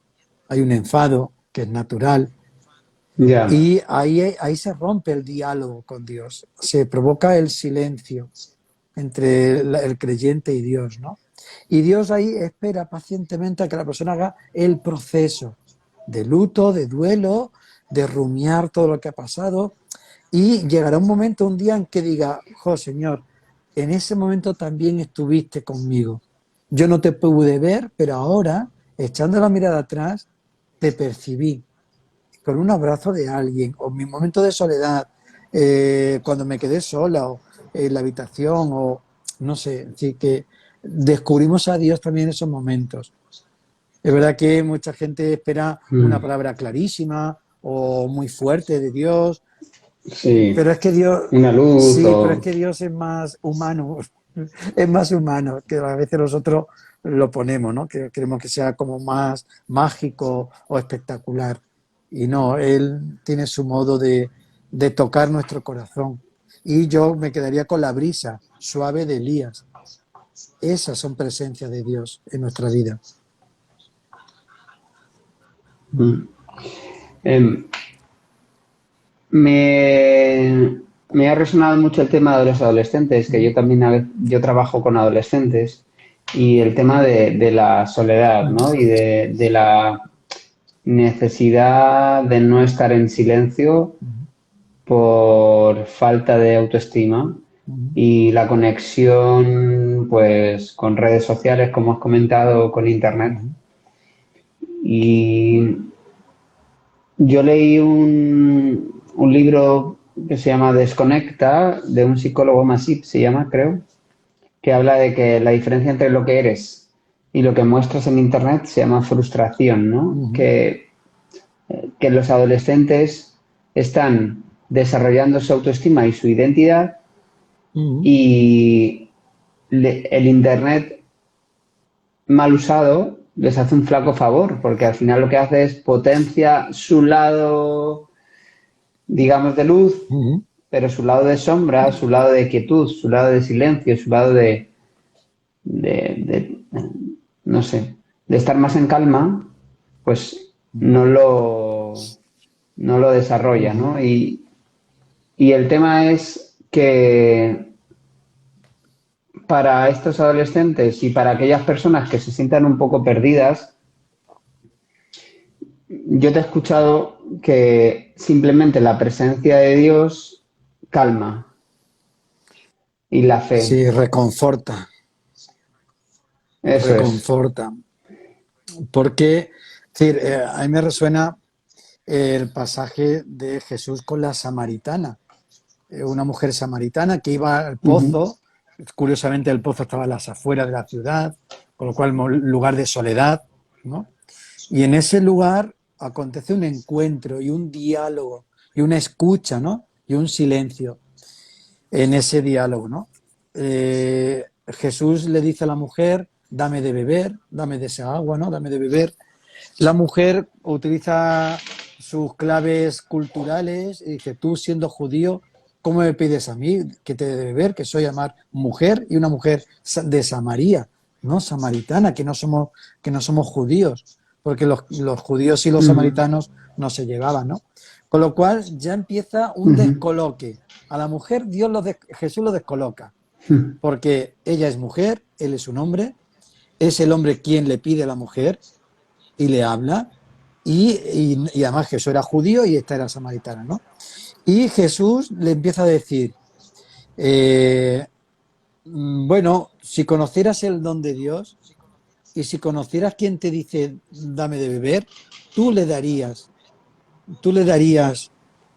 [SPEAKER 2] Hay un enfado que es natural.
[SPEAKER 1] Ya.
[SPEAKER 2] Y ahí se rompe el diálogo con Dios. Se provoca el silencio entre el creyente y Dios, ¿no? Y Dios ahí espera pacientemente a que la persona haga el proceso de luto, de duelo, de rumiar todo lo que ha pasado. Y llegará un momento, un día en que diga, oh Señor, en ese momento también estuviste conmigo. Yo no te pude ver, pero ahora, echando la mirada atrás, te percibí con un abrazo de alguien, o mi momento de soledad, cuando me quedé sola, o en la habitación, o no sé, así que descubrimos a Dios también en esos momentos. Es verdad que mucha gente espera una
[SPEAKER 1] Mm.
[SPEAKER 2] palabra clarísima o muy fuerte de Dios, pero
[SPEAKER 1] Sí.
[SPEAKER 2] es que Dios,
[SPEAKER 1] Una luz
[SPEAKER 2] sí, pero es
[SPEAKER 1] o...
[SPEAKER 2] que Dios es más humano, es más humano, que a veces nosotros lo ponemos, ¿no? Que queremos que sea como más mágico o espectacular. Y no, Él tiene su modo de tocar nuestro corazón. Y yo me quedaría con la brisa suave de Elías. Esas son presencias de Dios en nuestra vida.
[SPEAKER 1] Mm. Em, me ha resonado mucho el tema de los adolescentes, que yo también yo trabajo con adolescentes, y el tema de la soledad, ¿no? Y de la necesidad de no estar en silencio por falta de autoestima y la conexión, pues, con redes sociales, como has comentado, con internet. Y yo leí un libro que se llama Desconecta, de un psicólogo Masip, se llama, creo, que habla de que la diferencia entre lo que eres y lo que muestras en Internet se llama frustración, ¿no?
[SPEAKER 2] Ujú,
[SPEAKER 1] Que los adolescentes están desarrollando su autoestima y su identidad
[SPEAKER 2] ujú,
[SPEAKER 1] y el Internet mal usado les hace un flaco favor, porque al final lo que hace es potencia su lado, digamos, de luz,
[SPEAKER 2] ujú,
[SPEAKER 1] pero su lado de sombra, su lado de quietud, su lado de silencio, su lado de, no sé, de estar más en calma, pues no lo desarrolla,
[SPEAKER 2] ujú,
[SPEAKER 1] ¿no? Y el tema es que para estos adolescentes y para aquellas personas que se sientan un poco perdidas, yo te he escuchado que simplemente la presencia de Dios calma y la fe.
[SPEAKER 2] sí, reconforta,
[SPEAKER 1] Eso es.
[SPEAKER 2] reconforta. Porque, es decir, a mí me resuena el pasaje de Jesús con la samaritana, una mujer samaritana que iba al
[SPEAKER 1] Ujú,
[SPEAKER 2] pozo, curiosamente el pozo estaba a las afueras de la ciudad, con lo cual lugar de soledad, ¿no? Y en ese lugar acontece un encuentro y un diálogo y una escucha, ¿no? Y un silencio en ese diálogo, ¿no? Jesús le dice a la mujer, dame de beber, dame de esa agua, ¿no? Dame de beber. La mujer utiliza sus claves culturales y dice, tú siendo judío, ¿cómo me pides a mí que te dé de beber? Que soy llamar mujer y una mujer de Samaria, no samaritana, que no somos judíos, porque los judíos y los
[SPEAKER 1] ujú,
[SPEAKER 2] samaritanos no se llevaban, ¿no? Con lo cual ya empieza un
[SPEAKER 1] Ujú.
[SPEAKER 2] descoloque. A la mujer Jesús lo descoloca,
[SPEAKER 1] Ujú.
[SPEAKER 2] porque ella es mujer, él es un hombre, es el hombre quien le pide a la mujer y le habla, y además Jesús era judío y esta era samaritana, ¿no? Y Jesús le empieza a decir, eh, bueno, si conocieras el don de Dios y si conocieras quién te dice dame de beber, tú le darías, tú le darías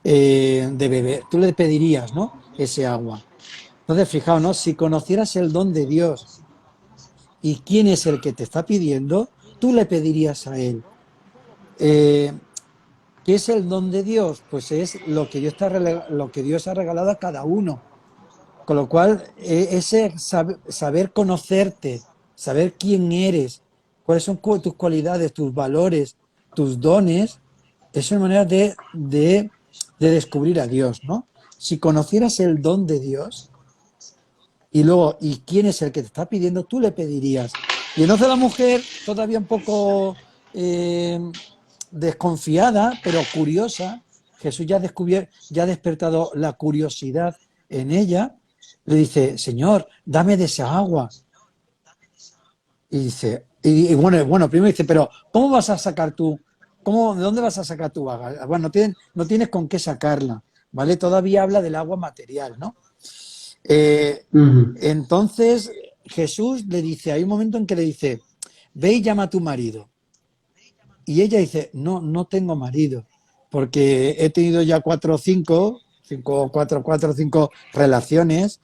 [SPEAKER 2] de beber, tú le pedirías, ¿no? Ese agua. Entonces, fijaos, ¿no? Si conocieras el don de Dios y quién es el que te está pidiendo, tú le pedirías a él. Eh, ¿Qué es el don de Dios? Pues es lo que Dios ha regalado a cada uno. Con lo cual, ese saber conocerte, saber quién eres, cuáles son tus cualidades, tus valores, tus dones, es una manera de descubrir a Dios, ¿no? Si conocieras el don de Dios y luego, ¿y quién es el que te está pidiendo? Tú le pedirías. Y entonces la mujer, todavía un poco eh, desconfiada, pero curiosa, Jesús ya ha despertado la curiosidad en ella, le dice, Señor, dame de esa agua. Y dice, bueno, primero dice, pero ¿cómo vas a sacar tú? ¿De dónde vas a sacar tu agua? Bueno, no tienes con qué sacarla, ¿vale? Todavía habla del agua material, ¿no? Eh,
[SPEAKER 1] Ujú.
[SPEAKER 2] entonces Jesús le dice, hay un momento en que le dice, ve y llama a tu marido. Y ella dice, no, no tengo marido, porque he tenido ya cuatro o cinco relaciones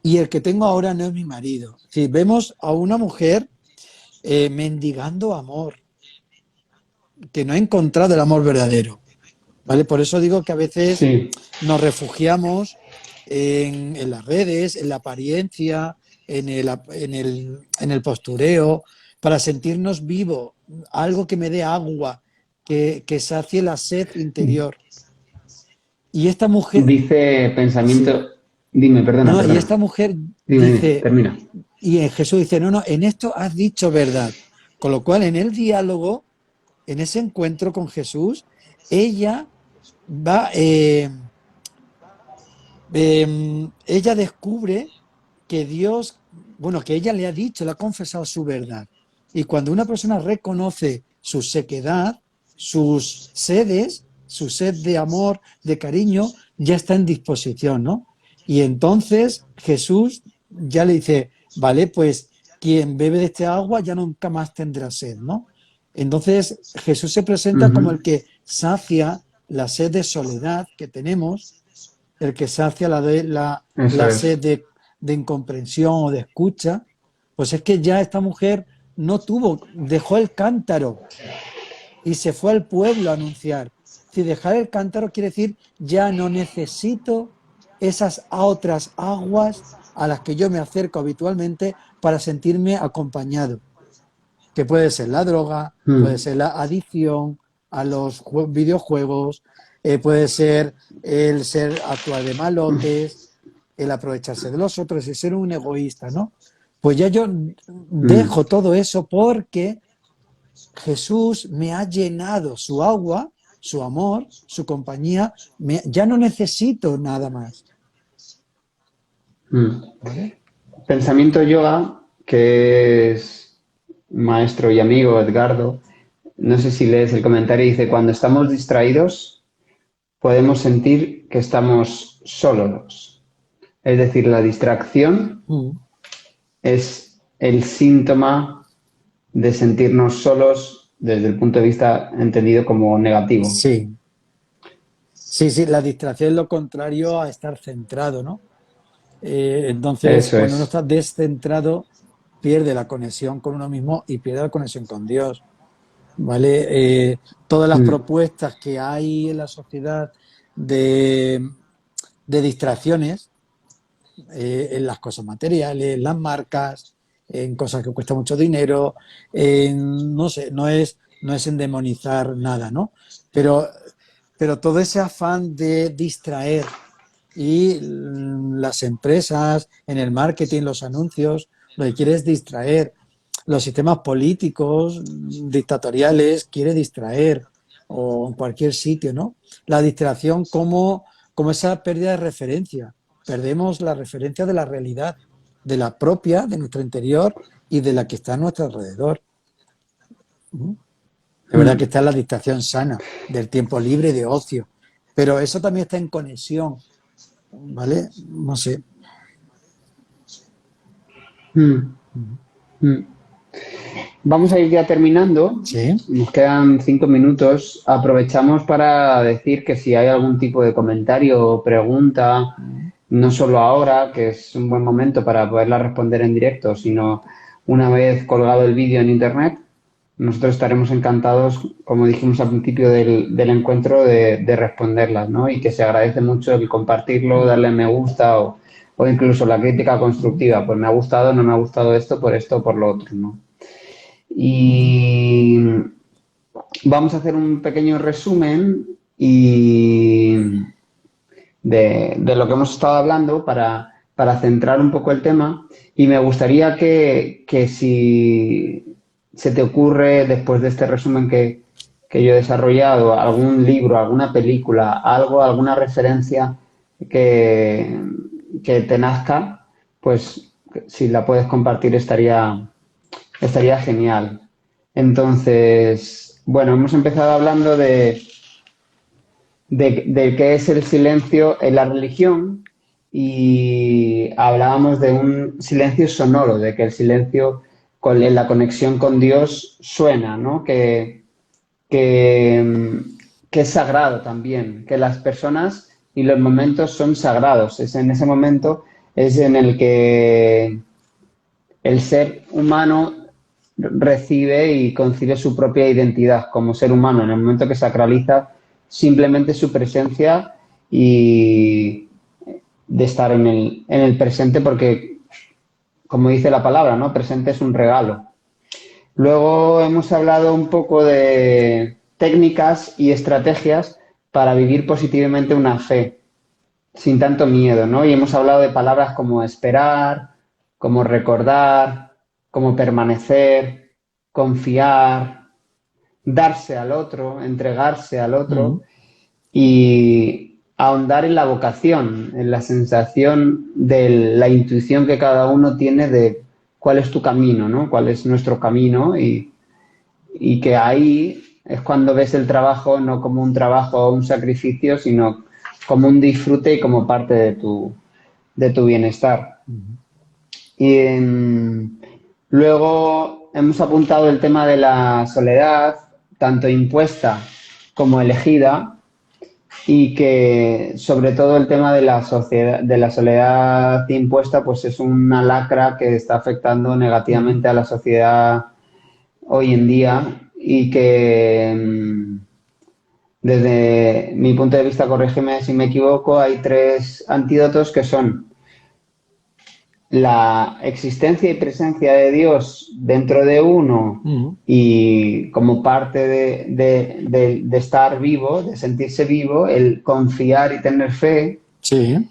[SPEAKER 2] y el que tengo ahora no es mi marido. Si vemos a una mujer mendigando amor, que no ha encontrado el amor verdadero, ¿vale? Por eso digo que a veces
[SPEAKER 1] Sí.
[SPEAKER 2] nos refugiamos en las redes, en la apariencia, en el postureo, para sentirnos vivos, algo que me dé agua, que sacie la sed interior. Y esta mujer,
[SPEAKER 1] Dice
[SPEAKER 2] sí,
[SPEAKER 1] pensamiento. Dime, perdona,
[SPEAKER 2] no, y
[SPEAKER 1] perdona.
[SPEAKER 2] esta mujer
[SPEAKER 1] Dime,
[SPEAKER 2] dice,
[SPEAKER 1] termina.
[SPEAKER 2] y en Jesús dice, no, no, en esto has dicho verdad. Con lo cual, en el diálogo, en ese encuentro con Jesús, ella va, ella descubre que Dios, bueno, que ella le ha dicho, le ha confesado su verdad. Y cuando una persona reconoce su sequedad, sus sedes, su sed de amor, de cariño, ya está en disposición, ¿no? Y entonces Jesús ya le dice, vale, pues quien bebe de este agua ya nunca más tendrá sed, ¿no? Entonces Jesús se presenta como el
[SPEAKER 1] Ujú.
[SPEAKER 2] que sacia la sed de soledad que tenemos, el que sacia
[SPEAKER 1] Eso
[SPEAKER 2] la sed
[SPEAKER 1] es.
[SPEAKER 2] de incomprensión o de escucha, pues es que ya esta mujer no tuvo, dejó el cántaro y se fue al pueblo a anunciar. Si dejar el cántaro quiere decir ya no necesito esas otras aguas a las que yo me acerco habitualmente para sentirme acompañado, que puede ser la droga, puede
[SPEAKER 1] Mm.
[SPEAKER 2] ser la adicción a los videojuegos, puede ser el ser actuar de malotes, el aprovecharse de los otros, el ser un egoísta, ¿no? Pues ya yo
[SPEAKER 1] Mm.
[SPEAKER 2] dejo todo eso porque Jesús me ha llenado su agua, su amor, su compañía, ya no necesito nada más,
[SPEAKER 1] Mm.
[SPEAKER 2] ¿vale?
[SPEAKER 1] Pensamiento yoga, que es maestro y amigo Edgardo. No sé si lees el comentario, dice, cuando estamos distraídos podemos sentir que estamos solos. Es decir, la distracción
[SPEAKER 2] Mm.
[SPEAKER 1] es el síntoma de sentirnos solos desde el punto de vista entendido como negativo.
[SPEAKER 2] Sí, sí, sí, la distracción es lo contrario a estar centrado, ¿no? Entonces,
[SPEAKER 1] Eso
[SPEAKER 2] cuando uno
[SPEAKER 1] es.
[SPEAKER 2] está descentrado, pierde la conexión con uno mismo y pierde la conexión con Dios, ¿vale? Todas las
[SPEAKER 1] Mm.
[SPEAKER 2] propuestas que hay en la sociedad de, de distracciones, en las cosas materiales, en las marcas, en cosas que cuestan mucho dinero, no sé, no es endemonizar nada, ¿no? Pero, pero todo ese afán de distraer y las empresas, en el marketing, los anuncios, lo que quiere es distraer. Los sistemas políticos, dictatoriales, quiere distraer. o en cualquier sitio, ¿no? La distracción como esa pérdida de referencia. Perdemos la referencia de la realidad, de la propia, de nuestro interior y de la que está a nuestro alrededor. Es verdad que está la distracción sana, del tiempo libre, de ocio, pero eso también está en conexión, ¿vale? No sé.
[SPEAKER 1] Mm, mm. Vamos a ir ya terminando.
[SPEAKER 2] Sí.
[SPEAKER 1] Nos quedan 5 minutos. Aprovechamos para decir que si hay algún tipo de comentario o pregunta, no solo ahora, que es un buen momento para poderla responder en directo, sino una vez colgado el vídeo en internet, nosotros estaremos encantados, como dijimos al principio del encuentro, de responderlas, ¿no? Y que se agradece mucho el compartirlo, darle me gusta o incluso la crítica constructiva. Pues me ha gustado, no me ha gustado esto, por esto, por lo otro, ¿no? Y vamos a hacer un pequeño resumen de lo que hemos estado hablando para centrar un poco el tema. Y me gustaría que si se te ocurre, después de este resumen que yo he desarrollado, algún libro, alguna película, algo, alguna referencia que, que te nazca, pues si la puedes compartir estaría genial. Entonces, bueno, hemos empezado hablando de qué es el silencio en la religión y hablábamos de un silencio sonoro, de que el silencio en la conexión con Dios suena, ¿no? Que, que es sagrado también, que las personas y los momentos son sagrados. Es en ese momento es en el que el ser humano recibe y concibe su propia identidad como ser humano, en el momento que sacraliza simplemente su presencia y de estar en el presente, porque, como dice la palabra, ¿no? Presente es un regalo. Luego hemos hablado un poco de técnicas y estrategias para vivir positivamente una fe, sin tanto miedo, ¿no? Y hemos hablado de palabras como esperar, como recordar, como permanecer, confiar, darse al otro, entregarse al otro y ahondar en la vocación, en la sensación de la intuición que cada uno tiene de cuál es tu camino, ¿no? Cuál es nuestro camino y que ahí es cuando ves el trabajo no como un trabajo o un sacrificio, sino como un disfrute y como parte de tu bienestar. Y luego hemos apuntado el tema de la soledad, tanto impuesta como elegida, y que sobre todo el tema de la sociedad, de la soledad impuesta, pues es una lacra que está afectando negativamente a la sociedad hoy en día y que desde mi punto de vista, corrígeme si me equivoco, hay 3 antídotos que son la existencia y presencia de Dios dentro de uno y como parte de estar vivo, de sentirse vivo, el confiar y tener fe.
[SPEAKER 2] Sí.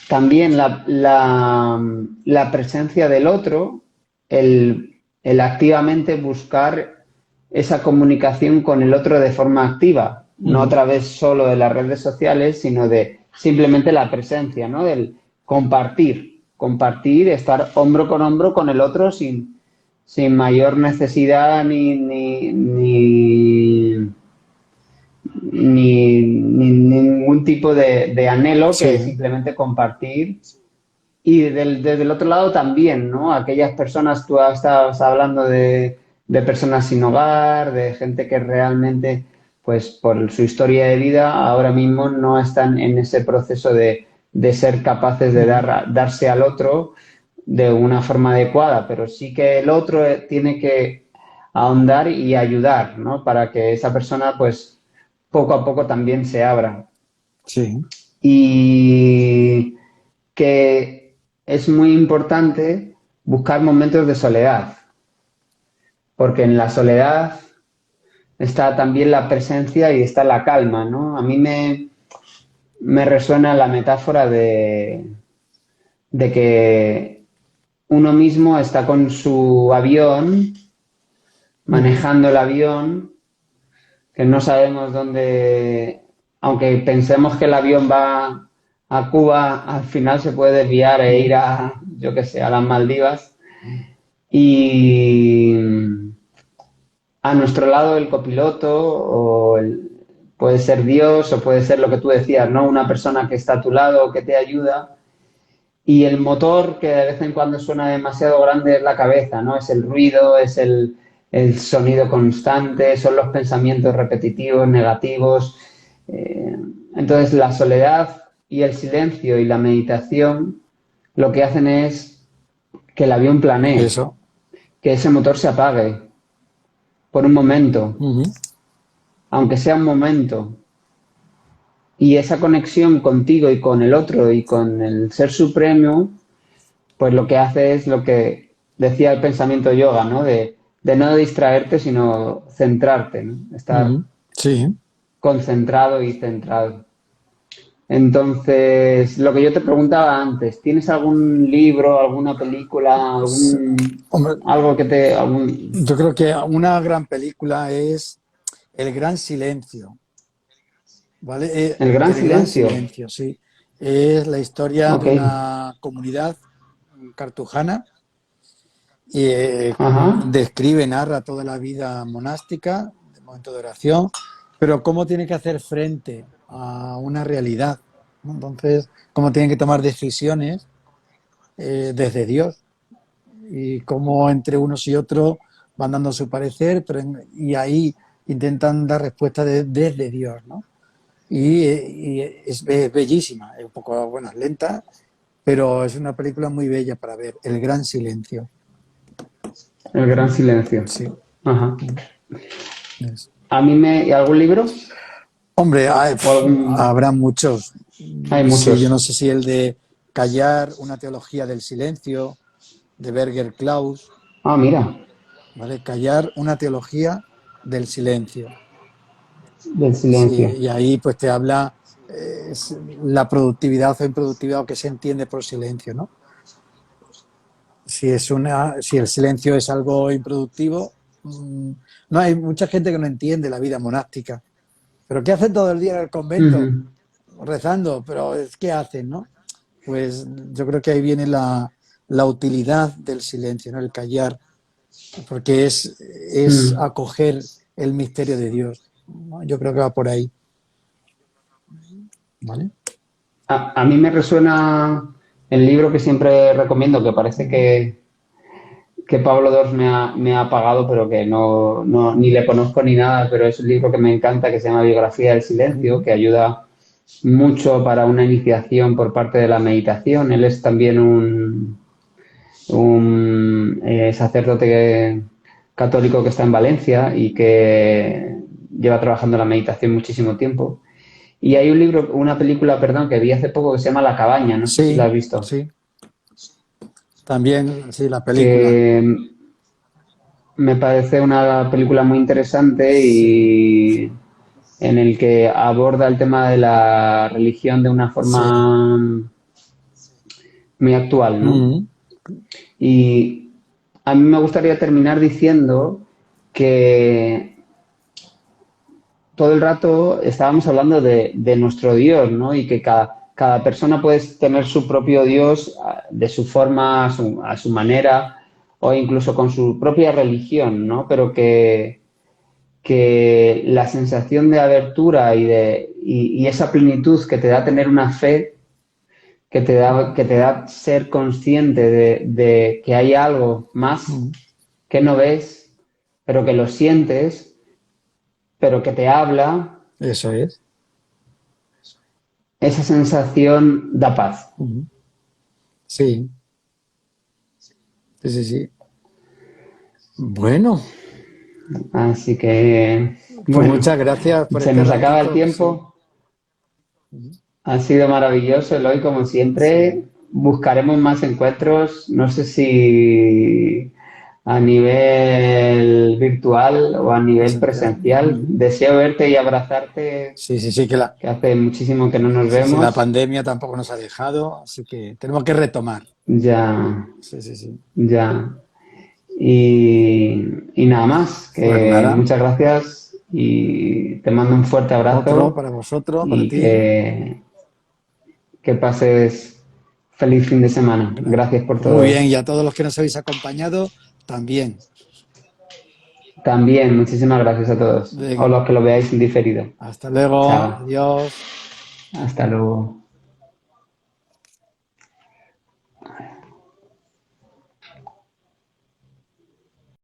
[SPEAKER 1] También la presencia del otro, el activamente buscar esa comunicación con el otro de forma activa, no a través solo de las redes sociales, sino de simplemente la presencia, ¿no? Del compartir, estar hombro con hombro con el otro sin mayor necesidad ni ningún tipo de anhelo, que
[SPEAKER 2] Sí.
[SPEAKER 1] simplemente compartir. Y desde el otro lado también, ¿no? Aquellas personas, tú estabas hablando de personas sin hogar, de gente que realmente, pues por su historia de vida, ahora mismo no están en ese proceso de ser capaces de darse al otro de una forma adecuada, pero sí que el otro tiene que ahondar y ayudar, ¿no? Para que esa persona, pues, poco a poco también se abra.
[SPEAKER 2] Sí.
[SPEAKER 1] Y que es muy importante buscar momentos de soledad, porque en la soledad está también la presencia y está la calma, ¿no? A mí me resuena la metáfora de que uno mismo está con su avión, manejando el avión, que no sabemos dónde, aunque pensemos que el avión va a Cuba, al final se puede desviar e ir a, yo qué sé, a las Maldivas. Y a nuestro lado el copiloto puede ser Dios o puede ser lo que tú decías, ¿no? Una persona que está a tu lado, que te ayuda. Y el motor, que de vez en cuando suena demasiado grande, es la cabeza, ¿no? Es el ruido, es el sonido constante, son los pensamientos repetitivos, negativos. Eh, entonces, la soledad y el silencio y la meditación lo que hacen es que el avión planee,
[SPEAKER 2] Eso.
[SPEAKER 1] que ese motor se apague por un momento,
[SPEAKER 2] Ujú.
[SPEAKER 1] aunque sea un momento. Y esa conexión contigo y con el otro y con el Ser Supremo, pues lo que hace es lo que decía el pensamiento yoga, ¿no? De no distraerte, sino centrarte, ¿no? Estar
[SPEAKER 2] Ujú. Sí.
[SPEAKER 1] concentrado y centrado. Entonces, lo que yo te preguntaba antes, ¿tienes algún libro, alguna película,
[SPEAKER 2] Hombre,
[SPEAKER 1] algo que te, algún,
[SPEAKER 2] yo creo que una gran película es El Gran Silencio, ¿vale?
[SPEAKER 1] El Gran
[SPEAKER 2] El Gran
[SPEAKER 1] Silencio?
[SPEAKER 2] Silencio, sí. Es la historia de
[SPEAKER 1] Ok,
[SPEAKER 2] una comunidad cartujana y
[SPEAKER 1] ajá,
[SPEAKER 2] describe, narra toda la vida monástica, de momento de oración, pero cómo tiene que hacer frente a una realidad, ¿no? Entonces, cómo tienen que tomar decisiones desde Dios y cómo entre unos y otros van dando su parecer, y ahí intentan dar respuesta desde Dios, ¿no? Y es bellísima, es un poco, bueno, es lenta, pero es una película muy bella para ver, El Gran Silencio.
[SPEAKER 1] El Gran Silencio.
[SPEAKER 2] Sí.
[SPEAKER 1] Ajá.
[SPEAKER 2] Es.
[SPEAKER 1] ¿Algún libro?
[SPEAKER 2] Hombre,
[SPEAKER 1] ¿O algún?
[SPEAKER 2] habrá muchos.
[SPEAKER 1] Hay
[SPEAKER 2] Sí, yo no
[SPEAKER 1] muchos.
[SPEAKER 2] sé si el de Callar, una teología del silencio, de Berger Klaus,
[SPEAKER 1] Ah, mira,
[SPEAKER 2] ¿vale? Callar, una teología del silencio.
[SPEAKER 1] del
[SPEAKER 2] Sí,
[SPEAKER 1] silencio.
[SPEAKER 2] y ahí pues te habla la productividad o improductividad o que se entiende por silencio, ¿no? Si el silencio es algo improductivo, no hay mucha gente que no entiende la vida monástica. ¿Pero qué hacen todo el día en el convento?
[SPEAKER 1] Ujú,
[SPEAKER 2] Rezando, pero ¿qué hacen, no? Pues yo creo que ahí viene la utilidad del silencio, ¿no? El callar, porque es
[SPEAKER 1] mm.
[SPEAKER 2] acoger el misterio de Dios, ¿no? Yo creo que va por ahí, ¿vale?
[SPEAKER 1] A mí me resuena el libro que siempre recomiendo, que parece que Pablo Dors me ha pagado, pero que ni le conozco ni nada, pero es un libro que me encanta, que se llama Biografía del Silencio,
[SPEAKER 2] Ujú.
[SPEAKER 1] que ayuda mucho para una iniciación por parte de la meditación. Él es también un sacerdote católico que está en Valencia y que lleva trabajando la meditación muchísimo tiempo. Y hay un libro, una película, perdón, que vi hace poco que se llama La cabaña, no sé si la
[SPEAKER 2] Sí,
[SPEAKER 1] has visto,
[SPEAKER 2] sí, también, sí, la película,
[SPEAKER 1] que me parece una película muy interesante
[SPEAKER 2] sí,
[SPEAKER 1] y en el que aborda el tema de la religión de una
[SPEAKER 2] sí.
[SPEAKER 1] forma muy actual, ¿no?
[SPEAKER 2] Ujú.
[SPEAKER 1] Y a mí me gustaría terminar diciendo que todo el rato estábamos hablando de nuestro Dios, ¿no? Y que cada persona puede tener su propio Dios de su forma, a su manera, o incluso con su propia religión, ¿no? Pero que la sensación de abertura y esa plenitud que te da tener una fe, que te da ser consciente de que hay algo más
[SPEAKER 2] Ujú.
[SPEAKER 1] que no ves, pero que lo sientes, pero que te habla,
[SPEAKER 2] Eso es.
[SPEAKER 1] esa sensación da paz.
[SPEAKER 2] Ujú. Sí, sí, sí, sí. Bueno,
[SPEAKER 1] Así que,
[SPEAKER 2] pues
[SPEAKER 1] bueno,
[SPEAKER 2] muchas gracias por
[SPEAKER 1] se
[SPEAKER 2] este
[SPEAKER 1] nos acaba el
[SPEAKER 2] ratito, sí.
[SPEAKER 1] tiempo. Ha sido maravilloso, Eloy, como
[SPEAKER 2] Sí.
[SPEAKER 1] siempre. Buscaremos más encuentros. No sé si a nivel virtual o a nivel
[SPEAKER 2] Presencial.
[SPEAKER 1] presencial.
[SPEAKER 2] Ujú.
[SPEAKER 1] Deseo verte y abrazarte,
[SPEAKER 2] Sí, sí, sí,
[SPEAKER 1] que hace muchísimo que no nos
[SPEAKER 2] sí, sí, la
[SPEAKER 1] vemos.
[SPEAKER 2] pandemia tampoco nos ha dejado, así que tenemos que retomar.
[SPEAKER 1] Ya,
[SPEAKER 2] Sí, sí, sí.
[SPEAKER 1] ya. Y nada más,
[SPEAKER 2] Pues
[SPEAKER 1] que
[SPEAKER 2] nada,
[SPEAKER 1] muchas gracias y te mando un fuerte
[SPEAKER 2] Otro
[SPEAKER 1] abrazo
[SPEAKER 2] para vosotros, para
[SPEAKER 1] y
[SPEAKER 2] ti.
[SPEAKER 1] que pases feliz fin de semana. Gracias por
[SPEAKER 2] Muy bien,
[SPEAKER 1] todo.
[SPEAKER 2] y a todos los que nos habéis acompañado, también.
[SPEAKER 1] También, muchísimas gracias a todos. O
[SPEAKER 2] Venga,
[SPEAKER 1] los que lo veáis en diferido.
[SPEAKER 2] hasta luego,
[SPEAKER 1] Chao.
[SPEAKER 2] adiós.
[SPEAKER 1] Hasta luego.